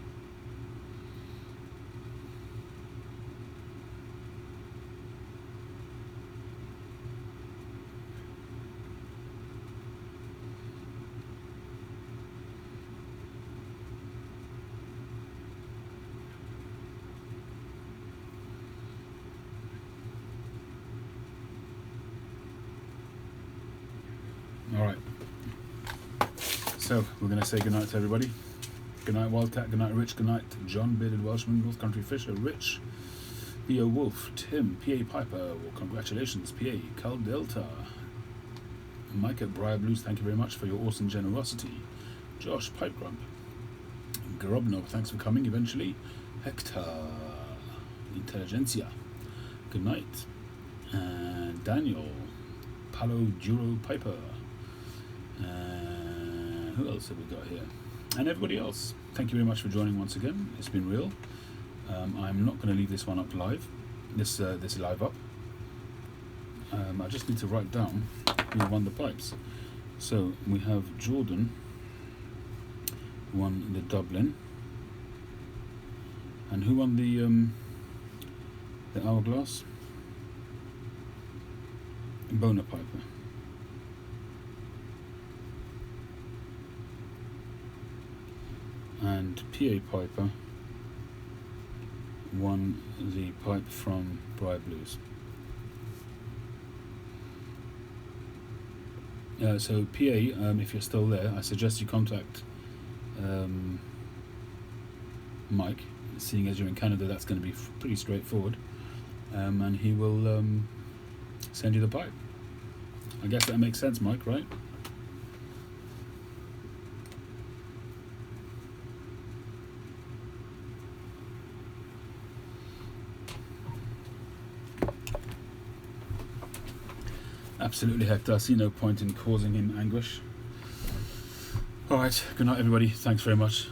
All right. So we're going to say goodnight to everybody. Good night, Wildcat. Good night, Rich. Good night, John, Bearded Welshman, North Country Fisher, Rich, Theo Wolf, Tim, PA Piper. Well, congratulations, PA, Cal Delta, Mike at Briar Blues. Thank you very much for your awesome generosity. Josh, Pipe Grump, Grobnob. Thanks for coming eventually. Hector, Intelligentsia. Good night. Daniel, Palo Duro Piper. Who else have we got here? And everybody else. Thank you very much for joining once again. It's been real. I'm not going to leave this one up live. This live up. I just need to write down who won the pipes. So we have Jordan won the Dublin. And who won the Hourglass? Bona Piper. and PA Piper won the pipe from Briar Blues. So PA, if you're still there, I suggest you contact Mike. Seeing as you're in Canada, that's going to be pretty straightforward, and he will send you the pipe. I guess that makes sense, Mike, right? Absolutely, Hector. I see no point in causing him anguish. Alright, good night everybody. Thanks very much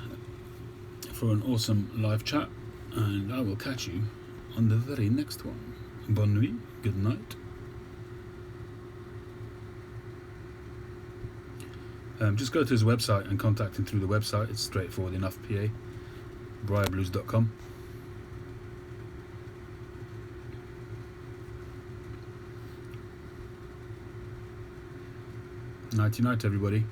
for an awesome live chat, and I will catch you on the very next one. Bonne nuit, good night. Just go to his website and contact him through the website. It's straightforward enough, PA. briarblues.com. Nighty night, everybody.